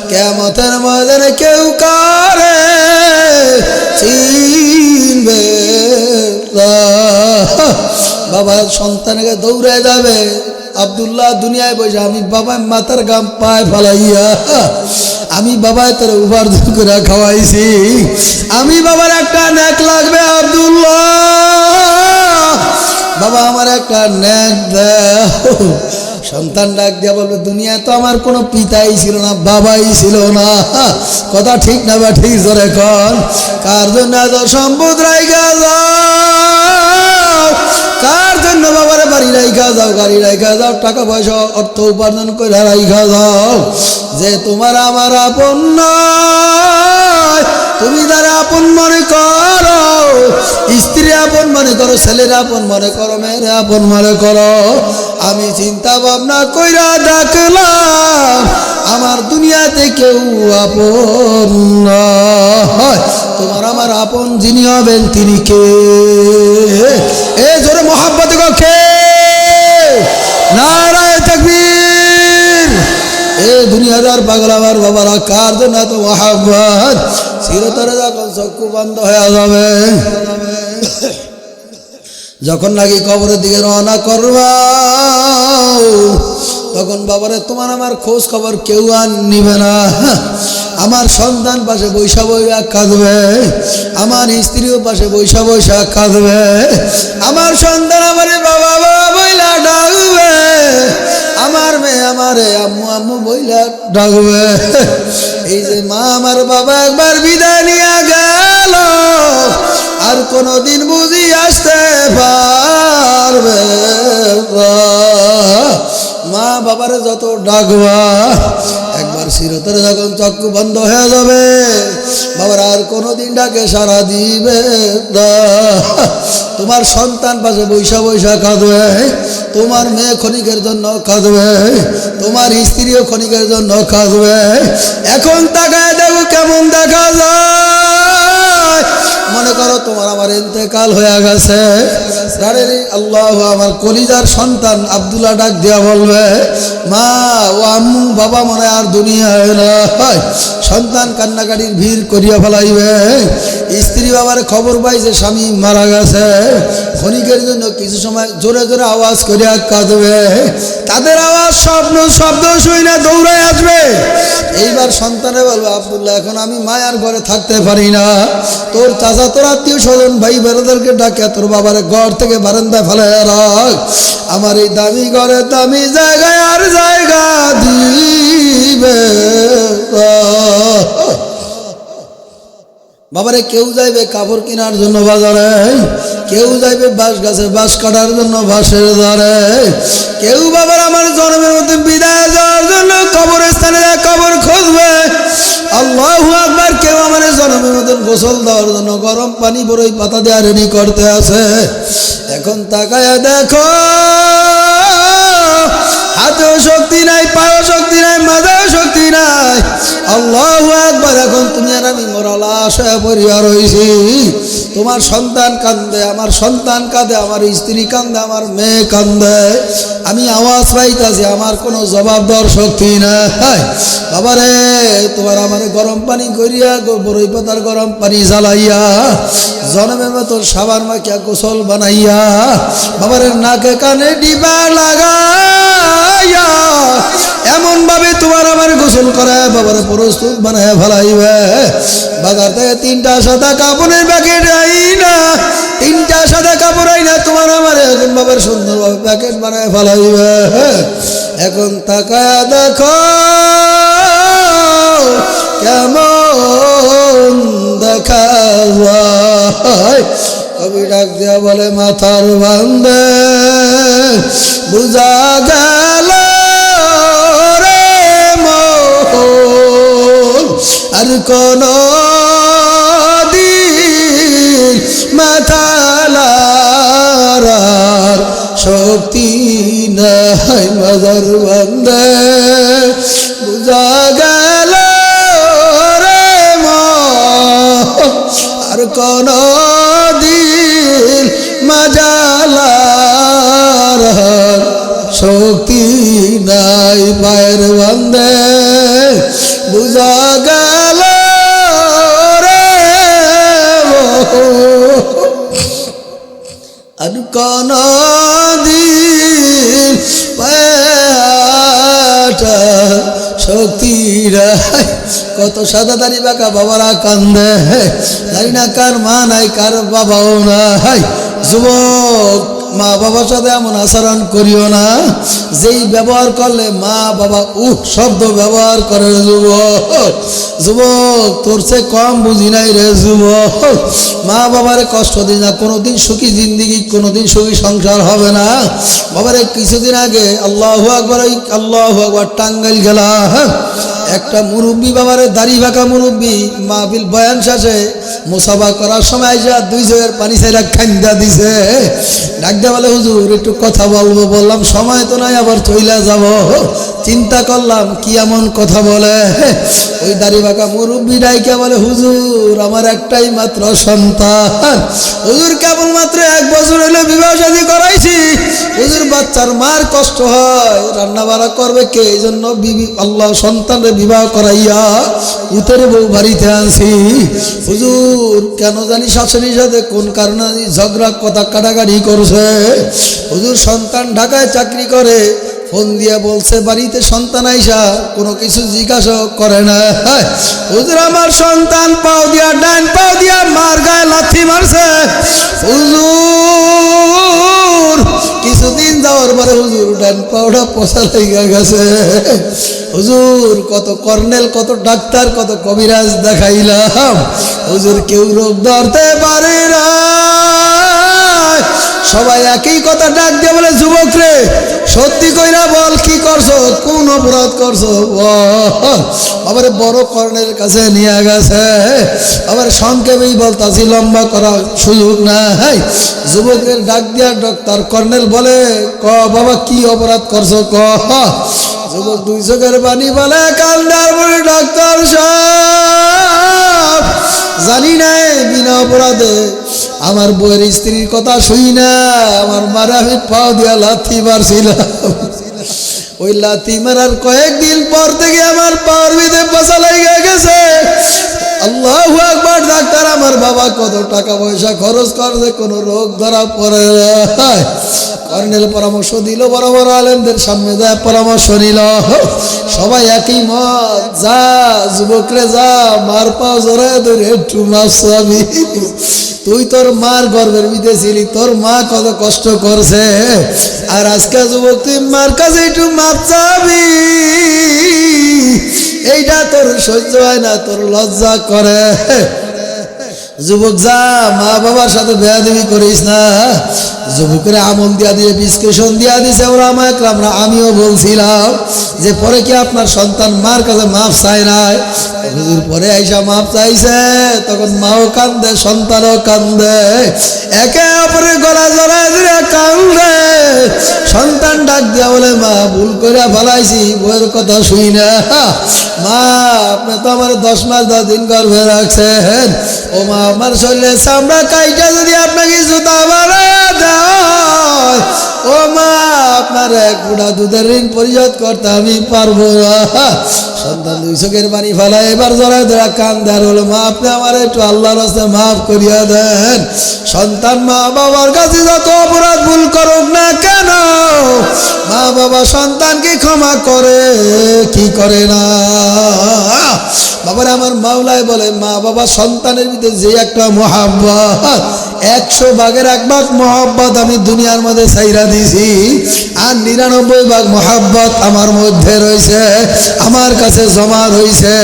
কিয়ামতের ময়দানে কেউ কারে চিনবে না। বাবা সন্তানকে দৌড়ে যাবে। আব্দুল্লাহ দুনিয়ায় বসে, আমি বাবার মাথার গাম পায়ে ফেলাইয়া আমি বাবায় তোর উপার্জন করে খাওয়াইছি, আমি বাবার একটা নেক লাগবে আব্দুল্লাহ, বাবা আমার একটা নেক দাও। সন্তান ডাক দিয়া বলবে দুনিয়ায় তো আমার কোনো পিতাই ছিল না, বাবাই ছিল না। কথা ঠিক না বা ঠিক জোরে কর। কার জন্য এত সম্পদ রাইখা যাও, কার জন্য বাবারে বাড়ি রাইখা যাও, গাড়ি রাইখা যাও, টাকা পয়সা অর্থ উপার্জন করে রাইখা যাও, যে তোমার আমার আপন নয়। তুমি যারা আপন মনে করো, স্ত্রী আপন মনে করো, ছেলের আপন মনে করো, মেয়ের আপন মনে করো, আমি চিন্তা ভাবনা কইরা দেখলাম আমার দুনিয়াতে কেউ আপন নয়। তোমার আমার আপন যিনি হবেন তিনি কে? এ জোরে মোহাব্বত কে? নারায়ে তাকবীর। এ দুনিয়াদার পাগল আমার বাবারা, কার জন্য এত মোহাব্বত? চিরতরে যখন চক্ষু বন্ধ হয়ে যাবে, যখন নাকি কবরের দিকে রওনা করবা, তখন বাবারে তোমার আমার খোঁজ খবর কেউ আর নিবে না। আমার সন্তান পাশে বৈশা বৈশা কাঁদবে, আমার স্ত্রীও পাশে বৈশা বৈশা কাঁদবে, আমার সন্তান আমারে বাবা বাবা বইলা ডাকবে, আমার মেয়ে আমারে আম্মু আম্মু বইলা ডাকবে। এই যে মা আমার বাবা একবার বিদায় নিয়ে গেল, আর কোনদিন বুঝি আসতে পারবে না। মা বাবারে যত ডাকবা, একবার চিরতরে যখন চক্ষু বন্ধ হয়ে যাবে, বাবার আর কোনোদিন ডাকে সারা দিবে না। তোমার সন্তান পাশে বৈশা বৈশা কাঁদবে, তোমার মেয়ে ক্ষণিকের জন্য কাঁদবে, তোমার স্ত্রীও ক্ষণিকের জন্য কাঁদবে। এখন তাকায় দেখো কেমন দেখা যায়। মনে করো তোমার আমার ইন্তেকাল হয়ে গেছে, আল্লাহ আমার কলিজার সন্তান আব্দুল্লাহ ডাক দিয়া বলবে মা ও আম্মু বাবা মনে আর দুনিয়ায় নাই। সন্তান কান্নাকাটির ভিড় করিয়া ফেলাইবে। স্ত্রী বাবার খবর পাই যে স্বামী মারা গেছে, ক্ষণিকের জন্য কিছু সময় জোরে জোরে আওয়াজ করিয়া কাঁদবে। তাদের আওয়াজ শব্দ শুই না দৌড়ায় আসবে। এইবার সন্তানে বলবে আব্দুল্লাহ এখন আমি মায়ার ঘরে থাকতে পারি না, তোর চাচা তোর আত্মীয় স্বজন ভাই বেড়াদেরকে ডাকে তোর বাবার ঘর থেকে বারান্দায় ফেলে রাখ। আমার এই দামি ঘরে দামি জায়গায় আর জায়গা দিবে। বাবারে কেউ যাইবে কাপড় কেনার জন্য বাজারে, কেউ যাইবে বাঁশ গাছে বাঁশ কাটার জন্য বাঁশের ধারে, কেউ বাবার আমার জন্মের মধ্যে বিদায় যাওয়ার জন্য কবরস্থানে কবর খুঁজবে। আল্লাহু আকবার। কেউ আমার জন্মের মধ্যে গোসল দেওয়ার জন্য গরম পানি বড়ই পাতা দেওয়া রেডি করতে আছে। এখন তাকায় দেখো হাতেও শক্তি নাই, পায়েও শক্তি নাই, মাথাও শক্তি নাই। আল্লাহু আকবার। এখন তুমি আর আমি মরা লাশ হয়ে পড়িয়া রইছি। তোমার সন্তান কান্দে, আমার সন্তান কাঁদে, আমার স্ত্রী কান্দে, আমার মেয়ে কান্দে। আমি আওয়াজ পাইতাছি, আমার কোনো জবাব দেওয়ার শক্তি নাই। বাবারে তোমার আমার গরম পানি করিয়া বড়ই পাতার গরম পানি জ্বালাইয়া জনমের মতো সাবান মাখিয়া গোসল বানাইয়া বাবারে নাকে কানে ডিবা লাগাইয়া এমন ভাবে তোমার আমার গোসল করে বাবারে প্রস্তুত বানায় ফেলাইবে। বাজার থেকে 3টা সাদা কাপড়ের প্যাকেট আইনা, 3টা সাদা কাপড় আইনা তোমার আমার এখন বাবার সুন্দরভাবে প্যাকেট বানায় ফেলাইবে। এখন তাকায় দেখো কেমন দেখা যায়। কবি ডাক দিয়া বলে মাথার বান্ধে বুঝা গেল রে মন আর কোন দিন মাথা লারার শক্তি নাই। মাথার বান্ধে বুঝা গেল রে মন আর কোন দিন মাজালার শক্তি নাই। পায়ের বান্ধে বুঝা গেল রে আর কোন দিন পাটা শক্তি নাই। কত সাদা দাড়ি বাঁকা বাবারা কান্দে, জানি না কার মা নাই কার বাবাও নাই। যুবক মা বাবার সাথে এমন আচরণ করিও না যেই ব্যবহার করলে মা বাবা শব্দ ব্যবহার করে। যুবক যুবক তোর সে কম বুঝি নাই রে যুবক। মা বাবারে কষ্ট দিই না, কোনোদিন সুখী জিন্দিগি কোনোদিন সুখী সংসার হবে না। বাবারে কিছুদিন আগে আল্লাহু আকবার আল্লাহু আকবার টাঙ্গাইল গেলা, একটা মুরব্বী বাবারে দাড়ি বাঁকা মুরব্বী মাহফিল বয়ান শেষে মুসাফা করার সময় যা 2 চোখের পানি ছাইরা খান্দা দিছে। ডাকতে বলে হুজুর একটু কথা বলবো। বললাম সময় তো নাই, আবার চইলা যাব। চিন্তা করলাম কি এমন কথা বলে। ওই দাড়ি বাঁকা মুরব্বী ডাইকা বলে হুজুর আমার একটাই মাত্র সন্তান, হুজুর কেবলমাত্র 1 বছর হলে বিবাহ শাদী করাইছি। হুজুর বাচ্চার মার কষ্ট হয়, রান্না বাড়া করবে কে, এই জন্য বিবি আল্লাহ সন্তানের বিবাহ করাইয়া উতের বউ বাড়িতে আনছি। হুজুর কেন জানি শাশুড়ির সাথে কোন কারণে ঝগড়া কথা কাটাকাটি করছে। হুজুর সন্তান ঢাকায় চাকরি করে, ফোন দিয়ে বলছে বাড়িতে সন্তান আইসা কোনো কিছু জিজ্ঞাসা করে না। হুজুর আমার সন্তান পাও দিয়া ডান পাও দিয়া মার গায়ে লাথি মারছে। হুজুর কিছুদিন যাওয়ার পরে হুজুর ডান পাওটা পচা লেগে গেছে। হুজুর কত কর্নেল কত ডাক্তার কত কবিরাজ দেখাইলাম, হুজুর কেউ রোগ ধরতে পারে না। সবাই একই কথা ডাক দিয়ে বলে যুবক রে সত্যি কইরা বল কি করছো, কোন অপরাধ করছো বল। আবার বড় কর্নেল কাছে নিয়ে গেছে, আবার সংক্ষেপেই বলতাছি লম্বা করার সুযোগ নাই। যুবকের ডাক দিয়া ডাক্তার কর্নেল বলে ক বাবা কি অপরাধ করছো ক। যুবক 2 চোখের পানি বলে কান্দার পরে ডাক্তার সাহেব জানি না বিনা অপরাধে আমার বউয়ের স্ত্রীর কথা শুই না আমার মারা আমি পাও দিয়া লাথি মারছিলাম। ওই লাথি মারার কয়েকদিন পর থেকে আমার পাওয়ার ভিতরে পচা লেগে গেছে। আল্লাহু আকবার। ডাক্তার আমার বাবা কত টাকা পয়সা খরচ করছে, কোনো রোগ ধরা পড়ে না। কর্নেল পরামর্শ দিল, বড় বড় আলেমদের সামনে যায় পরামর্শ নিল, সবাই একই মত, যা যুবকরে যা মার পাও জড়ায় ধরে একটু মাপ চাবি। তুই তোর মার গর্বের ভিতরে ছিলি, তোর মা কত কষ্ট করছে, আর আজকে যুবক তুই মার কাছে একটু মাপ চাবি, এইটা তোর সহ্য হয় না, তোর লজ্জা করে। যুবক যা, মা বাবার সাথে বেয়াদবি করিস না। যুবকের আমল দিয়া দিয়ে প্রেসক্রিপশন দিয়া দিছে ওরা আমরা, আমিও বলছিলাম যে পরে কি আপনার সন্তান মার কাছে মাপ চায় নাই? হুজুর পরে আইসা মাপ চাইছে, তখন মাও কান্দে সন্তানও কান্দে, একে অপরের গলা জড়ায় ধরে কান্দে। সন্তান ডাক দিয়া বলে, মা ভুল করে ফেলাইছি, বউয়ের কথা শুই না। মা আপনি তো আমার 10 মাস 10 দিন গর্ভে রাখছেন, ও মা আমার শরীরে চামড়া কাইটা যদি আপনাকে জুতা বানায় দেয়, ও মা আপনার এক বুড়া দুধের ঋণ পরিশোধ করতে আমি পারবো না। সন্তান দুই চোখের পানি ফেলা এবার জড়ায় ধরা কান্দে আর হলো, মা আপনি আমার একটু আল্লাহর রাস্তায় মাফ করিয়া দেন। সন্তান মা বাবার কাছে যত অপরাধ ভুল করুক না কেন, মা বাবা সন্তানকে ক্ষমা করে কি করে না? বাবার আমার মাওলায় বলে, মা বাবা সন্তানের ভিতরে যে একটা মহাব্বত, 100 ভাগের 1 ভাগ মহাব্বত আমি দুনিয়ার মধ্যে ছাইরা দিছি, আর 99 ভাগ মহাব্বত আমার মধ্যে রয়েছে, আমার কাছে জমা রয়েছে।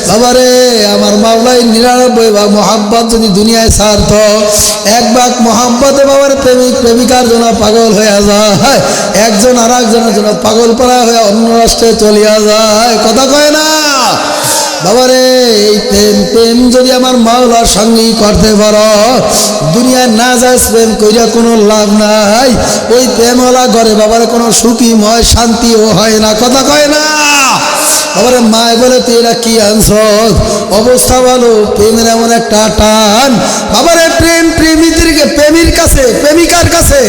বাবারে আমার মাওলায় 99 ভাগ মহাব্বত যদি দুনিয়ায় ছাড়ত, 1 ভাগ মহাব্বতে বাবার প্রেমিক প্রেমিকার জন্য পাগল হয়ে যায়, একজন আর একজনের জন্য পাগল পড়া হয়ে অন্য রাষ্ট্রে চলিয়া যায়। কথা কয় না বাবারে? এই প্রেম যদি আমার মাওলার সঙ্গেই করতে পারো, দুনিয়ায় না যায় প্রেম কইরা কোনো লাভ নাই। ওই প্রেমওয়ালা ঘরে বাবার কোনো সুখীময় শান্তিও হয় না। কথা কয় না বাবারে? মায় বলে, তুই এরা কি আনছ? অবস্থা ভালো, প্রেমের এমন একটা টান বাবারে। প্রেম প্রেমীর কাছে, প্রেমিকার কাছে,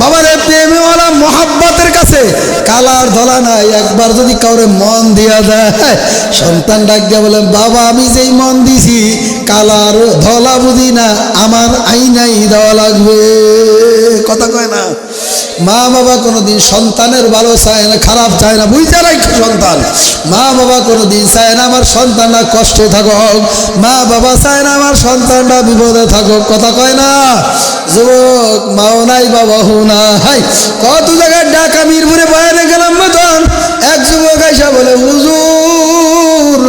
বাবারে প্রেমওয়ালা মহাব্বতের কাছে কালার ধলা নাই। একবার যদি কাউরে মন দিয়া দেয়, সন্তান ডাক দিয়া বলে, বাবা আমি যেই মন দিছি কালার ধলা বুঝি না, আমার আইনাই দেওয়া লাগবে। কথা কয় না? মা বাবা কোনোদিন সন্তানের ভালো চায় না, খারাপ চায় না, বুঝতে রাখো সন্তান। মা বাবা কোনোদিন চায় না আমার সন্তানরা কষ্টে থাকুক, মা বাবা চায় না আমার সন্তানরা বিপদে থাকুক। কথা কয় না? যুবক মাও নাই বাবাও নাই, কত জায়গায় ঢাকা মিরপুরে বয়ানে গেলাম মতন, এক যুবক আইসা বলে, হুজুর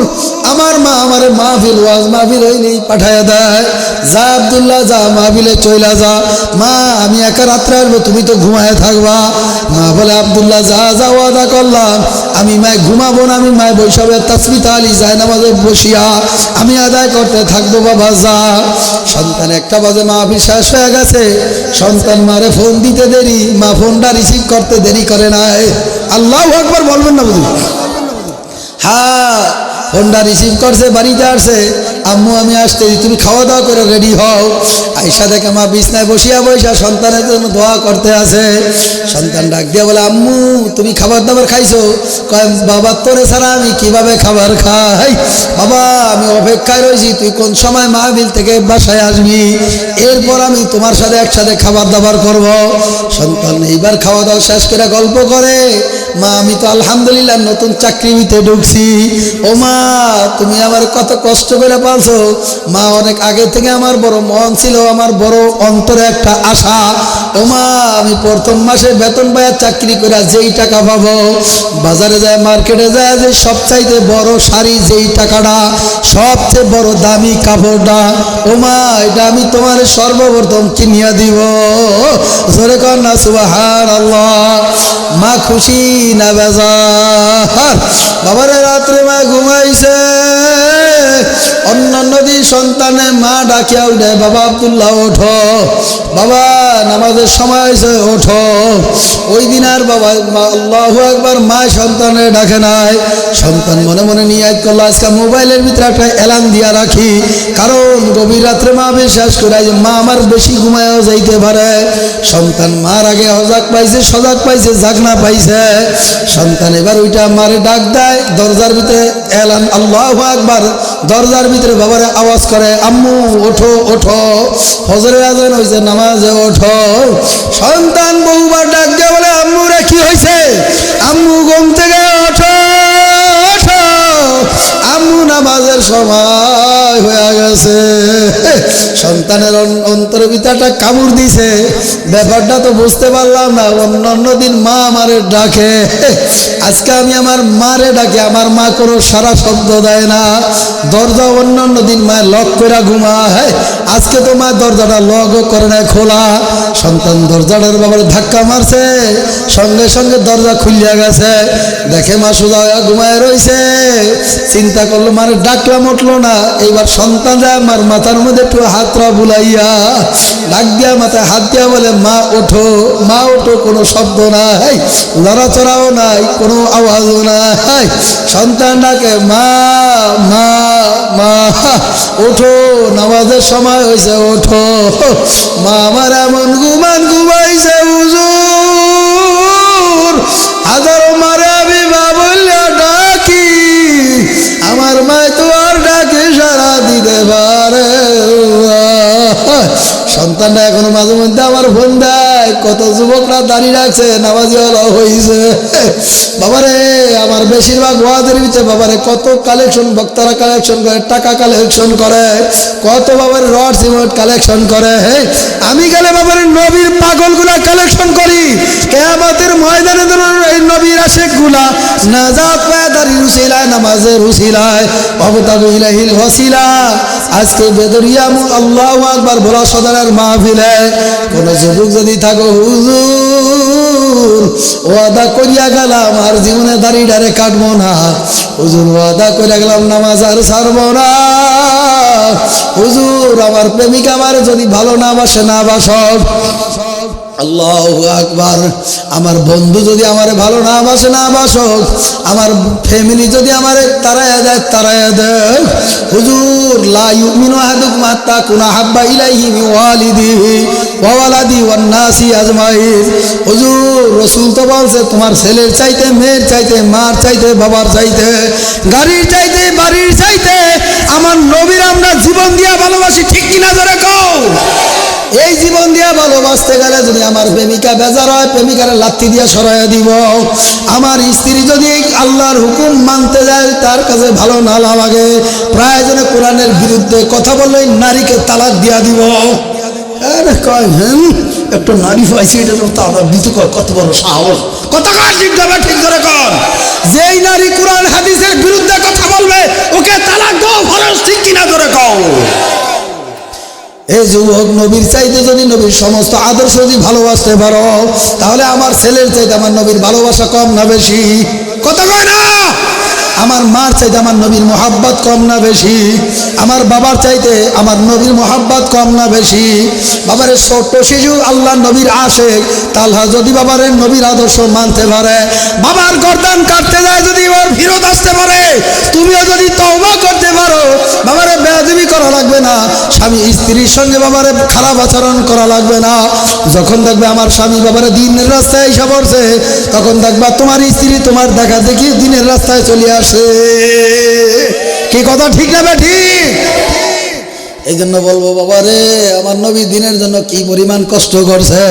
আমার মা আমার মাহফিল ওয়াজ মাহফিল হইলেই পাঠাইয়া দেয়, যা আব্দুল্লাহ যা মাহফিলে চইলা যা, মা আমি একা রাত্রে আসবো, তুমি তো ঘুমায় থাকবা। মা বলে, আব্দুল্লাহ যা যা ওয়াদা করলাম, আমি মায় ঘুমাবো না, আমি মায় বৈশাখের তাসবিহ তাহলি যায় নামাজে বসিয়া আমি আদায় করতে থাকবো। বাবা যা। সন্তান 1টা বাজে মাহফিল শেষ হয়ে গেছে, সন্তান মারে ফোন দিতে দেরি, মা ফোনটা রিসিভ করতে দেরি করে নাই। আল্লাহু আকবার বলবেন না বুঝি? হ্যাঁ, ফোনটা রিসিভ করছে, বাড়িতে আসছে, আম্মু আমি আসতে, তুমি খাওয়া দাওয়া করে রেডি হও। আয়সা দেখে মা বিছনায় বসিয়া বসা সন্তানের জন্য দোয়া করতে আছে। সন্তান ডাক দিয়া বলে, আম্মু তুমি খাবার দাবার খাইছো? কয়, বাবা তোরে ছাড়া আমি কিভাবে খাবার খাই? বাবা আমি অপেক্ষায় রয়েছি, তুই কোন সময় মাহফিল থেকে বাসায় আসবি, এরপর আমি তোমার সাথে একসাথে খাবার দাবার করব। সন্তান এইবার খাওয়া দাওয়া শেষ করে গল্প করে, মা আমি তো আলহামদুলিল্লাহ নতুন চাকরিতে ঢুকছি। ও মা তুমি আমার কত কষ্ট করে পালছো। মা অনেক আগে থেকে আমার বড় মন ছিল, আমার বড় অন্তরে একটা আশা। ও মা আমি প্রথম মাসে বেতন পাইয়া চাকরি করে যেই টাকা পাবো, বাজারে যায় মার্কেটে যায় যে সবচাইতে বড় শাড়ি যেই টাকাটা, সবচেয়ে বড় দামি কাপড়টা, ও মা এটা আমি তোমার সর্বপ্রথম কিনিয়া দিব। জোরে কর না সুবহানাল্লাহ। মা খুশি না বেজার? বাবারে রাত্রে মা ঘুমাইছে, অন্যান্য দিন সন্তানে মা ডাকিয়া উঠে, বাবা আব্দুল্লাহ ওঠো, বাবা নামাজের সময় হয়েছে ওঠো। ওই দিন আর বাবা আল্লাহু আকবার মা সন্তানে ডাকে নাই। সন্তান মনে মনে নিয়াত করলো আজকে মোবাইলের ভিতরে একটা অ্যালার্ম দিয়া রাখি, কারণ গভীর রাত্রে মা বিশ্বাস করে যে মা আমার বেশি ঘুমায়ও যাইতে পারে। সন্তান মার আগে অজাগ পাইছে, সজাগ পাইছে, জাগনা পাইছে। সন্তান এবার ওইটা মারে ডাক দেয়, দরজার ভিতরে এলান আল্লাহু আকবার, দরজার ভিতরে বাবারে আওয়াজ করে, আম্মু ওঠো ওঠো, ফজরের আজান হয়েছে, নামাজে ওঠো। সন্তান বহুবার ডাক দিয়ে বলে, আম্মু রে কি হয়েছে? আম্মু ঘুম থেকে ওঠো ওঠো, আম্মু নামাজের সময় হয়ে গেছে। সন্তানের অন্তরের ভিতরটা কামড় দিছে, ব্যাপারটা তো বুঝতে পারলাম না। অন্যান্য দিন মা আমারে ডাকে, আজকে আমি আমার মারে ডাকে, আমার মা কোনো সারা শব্দ দেয় না। দরজা অন্যান্য দিন মা লক করে ঘুমায়, আজকে তো মা দরজাটা লকও করে না, খোলা। সন্তান দরজাটার ব্যাপারে ধাক্কা মারছে, সঙ্গে সঙ্গে দরজা খুলিয়া গেছে, দেখে মা সোজা ঘুমায় রয়েছে। চিন্তা করলো মারে ডাকলাম উঠলো না, এইবার সন্তান যায় আমার মাথার মধ্যে একটু হাতটা বুলাইয়া ডাক দিয়া মাথায় হাত দিয়া বলে, মা ওঠো, মা ওঠো। কোনো শব্দ নাই, লড়াচড়াও নাই, কোনো আওয়াজও নাই। সন্তান ডাকে, মা মা মা ওঠো, নামাজের সময় হয়েছে ওঠো। মা আমার এমন ঘুমান ঘুমাইছে হুজুর, হাজারো মারে আমি মা বললে ডাকি, আমার মায় তো আর ডাকে সারা দিতে পারে। সন্তানটা এখনো মাঝে মধ্যে আমার ফোন দেয়, কত যুবকরা দাঁড়িয়ে রাখছে, নামাজিওয়ালা হয়েছে। বাবারে আমার বেশিরভাগ ওয়াজের ভিতরে বাবারে কত কালেকশন, বক্তারা কালেকশন করে, টাকা কালেকশন করে, কত বাবার রড সিমেন্ট কালেকশন করে। আমি গেলে বাবার নবীর পাগলগুলা কালেকশন করি, কিয়ামতের ময়দানে এই নবীর আশিকগুলা নাজাত পায় দাঁড়িয়ে রুসিলায়, নামাজের রুসিলায়, অবতাগু ইলাহিল ওয়াসিলা। আজকে বেদরিয়া আল্লাহু আকবার বলা সদরের মাহফিলে কোন যুবক যদি থাকো, হুজুর ওয়াদা করিয়া গেলাম আর জীবনে দাড়িটারে কাটবো না, হুজুর ওয়াদা করিয়া গেলাম নামাজ আর ছাড়বো না, হুজুর আমার প্রেমিকা আমার যদি ভালো না বাসে, না বাসব, আল্লাহু আকবার, আমার বন্ধু যদি আমারে ভালো না বাসে, না বাসক, আমার ফ্যামিলি যদি আমারে তারায়া দেয়, তারায়া দেয়, হুজুর লা ইউমিনু আহাদুকুম হাত্তা কুনা হাব্বা ইলাইহি মিন ওয়ালিদিহি ওয়া ওয়ালাদি ওয়ান নাসি আজমাইন। হুজুর রাসূল তো বলছে, তোমার ছেলের চাইতে, মেয়ের চাইতে, মার চাইতে, বাবার চাইতে, গাড়ির চাইতে, বাড়ির চাইতে আমার নবীর আমরা জীবন দিয়া ভালোবাসি, ঠিক কিনা জোরে কও। এই জীবন দিয়া ভালোবাসতে গেলে যদি আমার প্রেমিকা বেজার হয়, প্রেমিকার লাথি দিয়া সরাইয়া দিব। আমার স্ত্রী যদি আল্লাহর হুকুম মানতে যায়, তার কাছে ভালো না লাগে, প্রয়োজনে কোরআনের বিরুদ্ধে কথা বললে নারীকে তালাক দিয়া দিব। আরে কয় একটা নারী পাইছি, এটা তো তালাক দিতে কত বড় সাহস, কথা কয় ঠিক যাবে, ঠিক করে কর। যেই নারী কোরআন হাদিসের বিরুদ্ধে কথা বলবে ওকে তালাক দাও, ফরজ, ঠিক কিনা করে কও। এই যুবক নবীর চাইতে যদি নবীর সমস্ত আদর্শ যদি ভালোবাসতে পারো, তাহলে আমার ছেলের চাইতে আমার নবীর ভালোবাসা কম না বেশি? কথা কয় না। আমার মার চাইতে আমার নবীর মোহাব্বত কম না বেশি? আমার বাবার চাইতে আমার নবীর মোহাব্বত কম না বেশি? বাবার ছোট্ট শিশু আল্লাহ নবীর আশেক তালহা যদি বাবার নবীর আদর্শ মানতে পারে, বাবার গর্দান কাটতে যায় যদি এবার ফিরত আসতে পারে, তুমিও যদি তওবা করতে পারো, বাবারে বেয়াদবি করা লাগবে না, স্বামী স্ত্রীর সঙ্গে বাবারে খারাপ আচরণ করা লাগবে না। যখন দেখবে আমার স্বামী বাবারে দিনের রাস্তায় এসে পড়ছে, তখন দেখবা তোমার স্ত্রী তোমার দেখা দেখি দিনের রাস্তায় চলে আসে। কি কথা ঠিক না ঠিক? এই জন্য বলবো বাবারে, আমার নবী দিনের জন্য কি পরিমাণ কষ্ট করছে।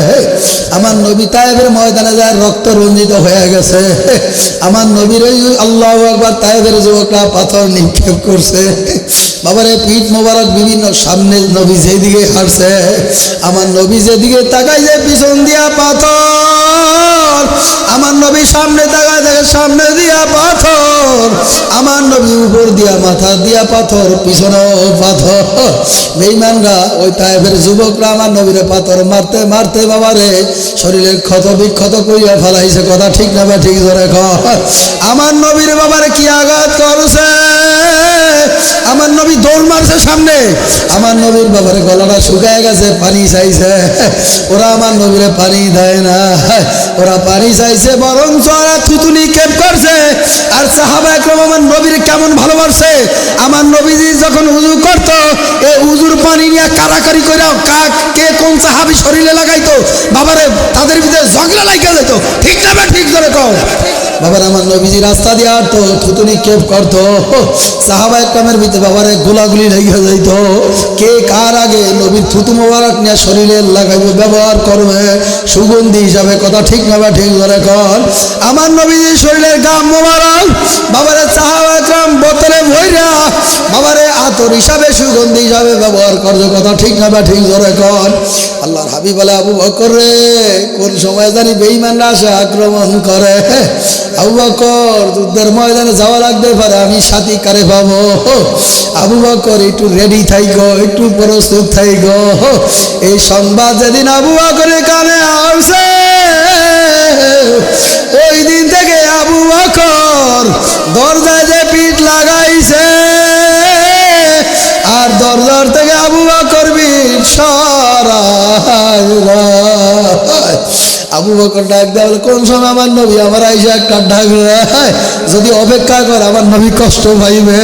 আমার নবী তায়েবের ময়দানে যায় রক্ত রঞ্জিত হয়ে গেছে। আমার নবীর ওই আল্লাহু আকবার তায়েবের যুবকরা পাথর নিক্ষেপ করছে। বাবারে পিঠ মোবারক বিভিন্ন, সামনে নবী যেদিকে হাঁটছে, আমার নবী যেদিকে তাকাই যে পিছন দিয়া পাথর, আমার নবী সামনে তাকায় দেখে সামনে দিয়া পাথর, আমার নবী উপর দিয়া মাথা দিয়া পাথর, পিছনেও পাথর। বেঈমানরা ওই তায়েবের যুবকরা আমার নবীরে পাথর মারতে মারতে বাবারে শরীরের ক্ষত বিক্ষত করিয়া ফেলাইছে। কথা ঠিক না বা ঠিক ধরে কর। আমার নবীর বাবারে কি আঘাত করছে, আমার নবী দৌড় মারছে সামনে, আমার নবীর ব্যাপারে গলাটা শুকায় গেছে, পানি চাইছে। ওরা আমার নবীরে পানি দেয় না, ওরা পানি চাইছে, বরং ওরা থুতুনি কেপ করছে। আর সাহাবা একরকম আমার নবীর কেমন ভালোবাসে, আমার নবীজি যখন উজু করত এই উজুর পানি নিয়ে কারাকারি করে কে কোন সাহাবি শরীরে লাগাইতো, বাবারে তাদের ভিতরে ঝগড়া লাগিয়ে যেত। ঠিক যাবে, ঠিক ধরে কও বাবার। আমার নবীজি রাস্তা দিয়ে হাঁটতো, থুতুনি কেপ করতো, সাহাবা একরামের ভিতরে বাবারে গোলাগুলি লেগে যাইত। কে কার আগে নবীর থুতু মোবারক নিয়ে শরীরে লাগাইবে, ব্যবহার করবে সুগন্ধি হিসাবে। কথা ঠিক না বা ঠিক ধরে কর। আমার নবীজি শরীরের গাম মোবারক বাবারে সাহাবা একরাম বোতলে ভইরা বাবারে আতর হিসাবে সুগন্ধি হিসাবে ব্যবহার করছে। কথা ঠিক না বা ঠিক ধরে কর। আল্লাহর হাবিব বলে, আবু বকর রে, কোন সময় জানি বেঈমানরা আসে আক্রমণ করে। আবু বকর, যুদ্ধের ময়দানে যাওয়া লাগতে পারে, আমি সাথী কারে পাবো? আবু বকর একটু রেডি থাইকো, একটু প্রস্তুত থাইকো। এই সংবাদ যেদিন আবু বকরের কানে আসে, ওই দিন থেকে আবু বকর দরজায় যে পিঠ লাগাইছে, আর দরজার থেকে আবু বকর পিঠ সরায়। আবু বকর ডাক দেয়, কোন সময় আমার নবী আমার আইসা একটা ডাক দেয়, যদি অপেক্ষা করে আমার নবী কষ্ট পাইবে।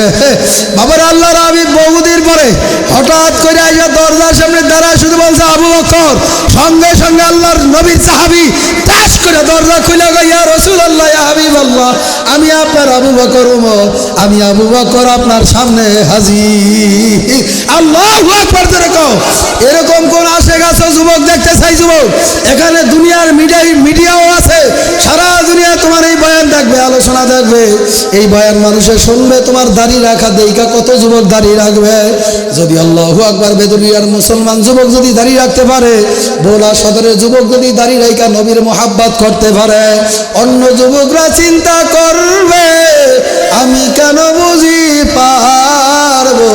বাবার আল্লাহর হাবিব বহুদিন পরে হঠাৎ করে আইসা দরজার সামনে দাঁড়ায়, শুধু বলছে আবু বকর। সঙ্গে সঙ্গে আল্লাহর নবীর সাহাবী টাস করে দরজা খুলে গো, ইয়া রাসূলুল্লাহ, ইয়া হাবিবাল্লাহ, আমি আপনার আবু বকর ওমর, আমি আবু বকর আপনার সামনে হাজির। আল্লাহু আকবার করে কও। এরকম কোন আশেক আছে যুবক দেখতে চাই? যুবক, এখানে দুনিয়ার মিডিয়াও আছে, সারা দুনিয়া তোমার এই বয়ান দেখবে, আলোচনা দেখবে, এই বয়ান মানুষের শুনবে। তোমার দাড়ি রাখা দেইকা কত যুবক দাড়ি রাখবে। যদি আল্লাহু আকবার বেদুনিয়ার মুসলমান যুবক যদি দাড়ি রাখতে পারে, বোলা সদরের যুবক যদি দাড়ি রাখা নবীর মোহাব্বত করতে পারে, অন্য যুবকরা চিন্তা করবে আমি কেন বুঝি পারবো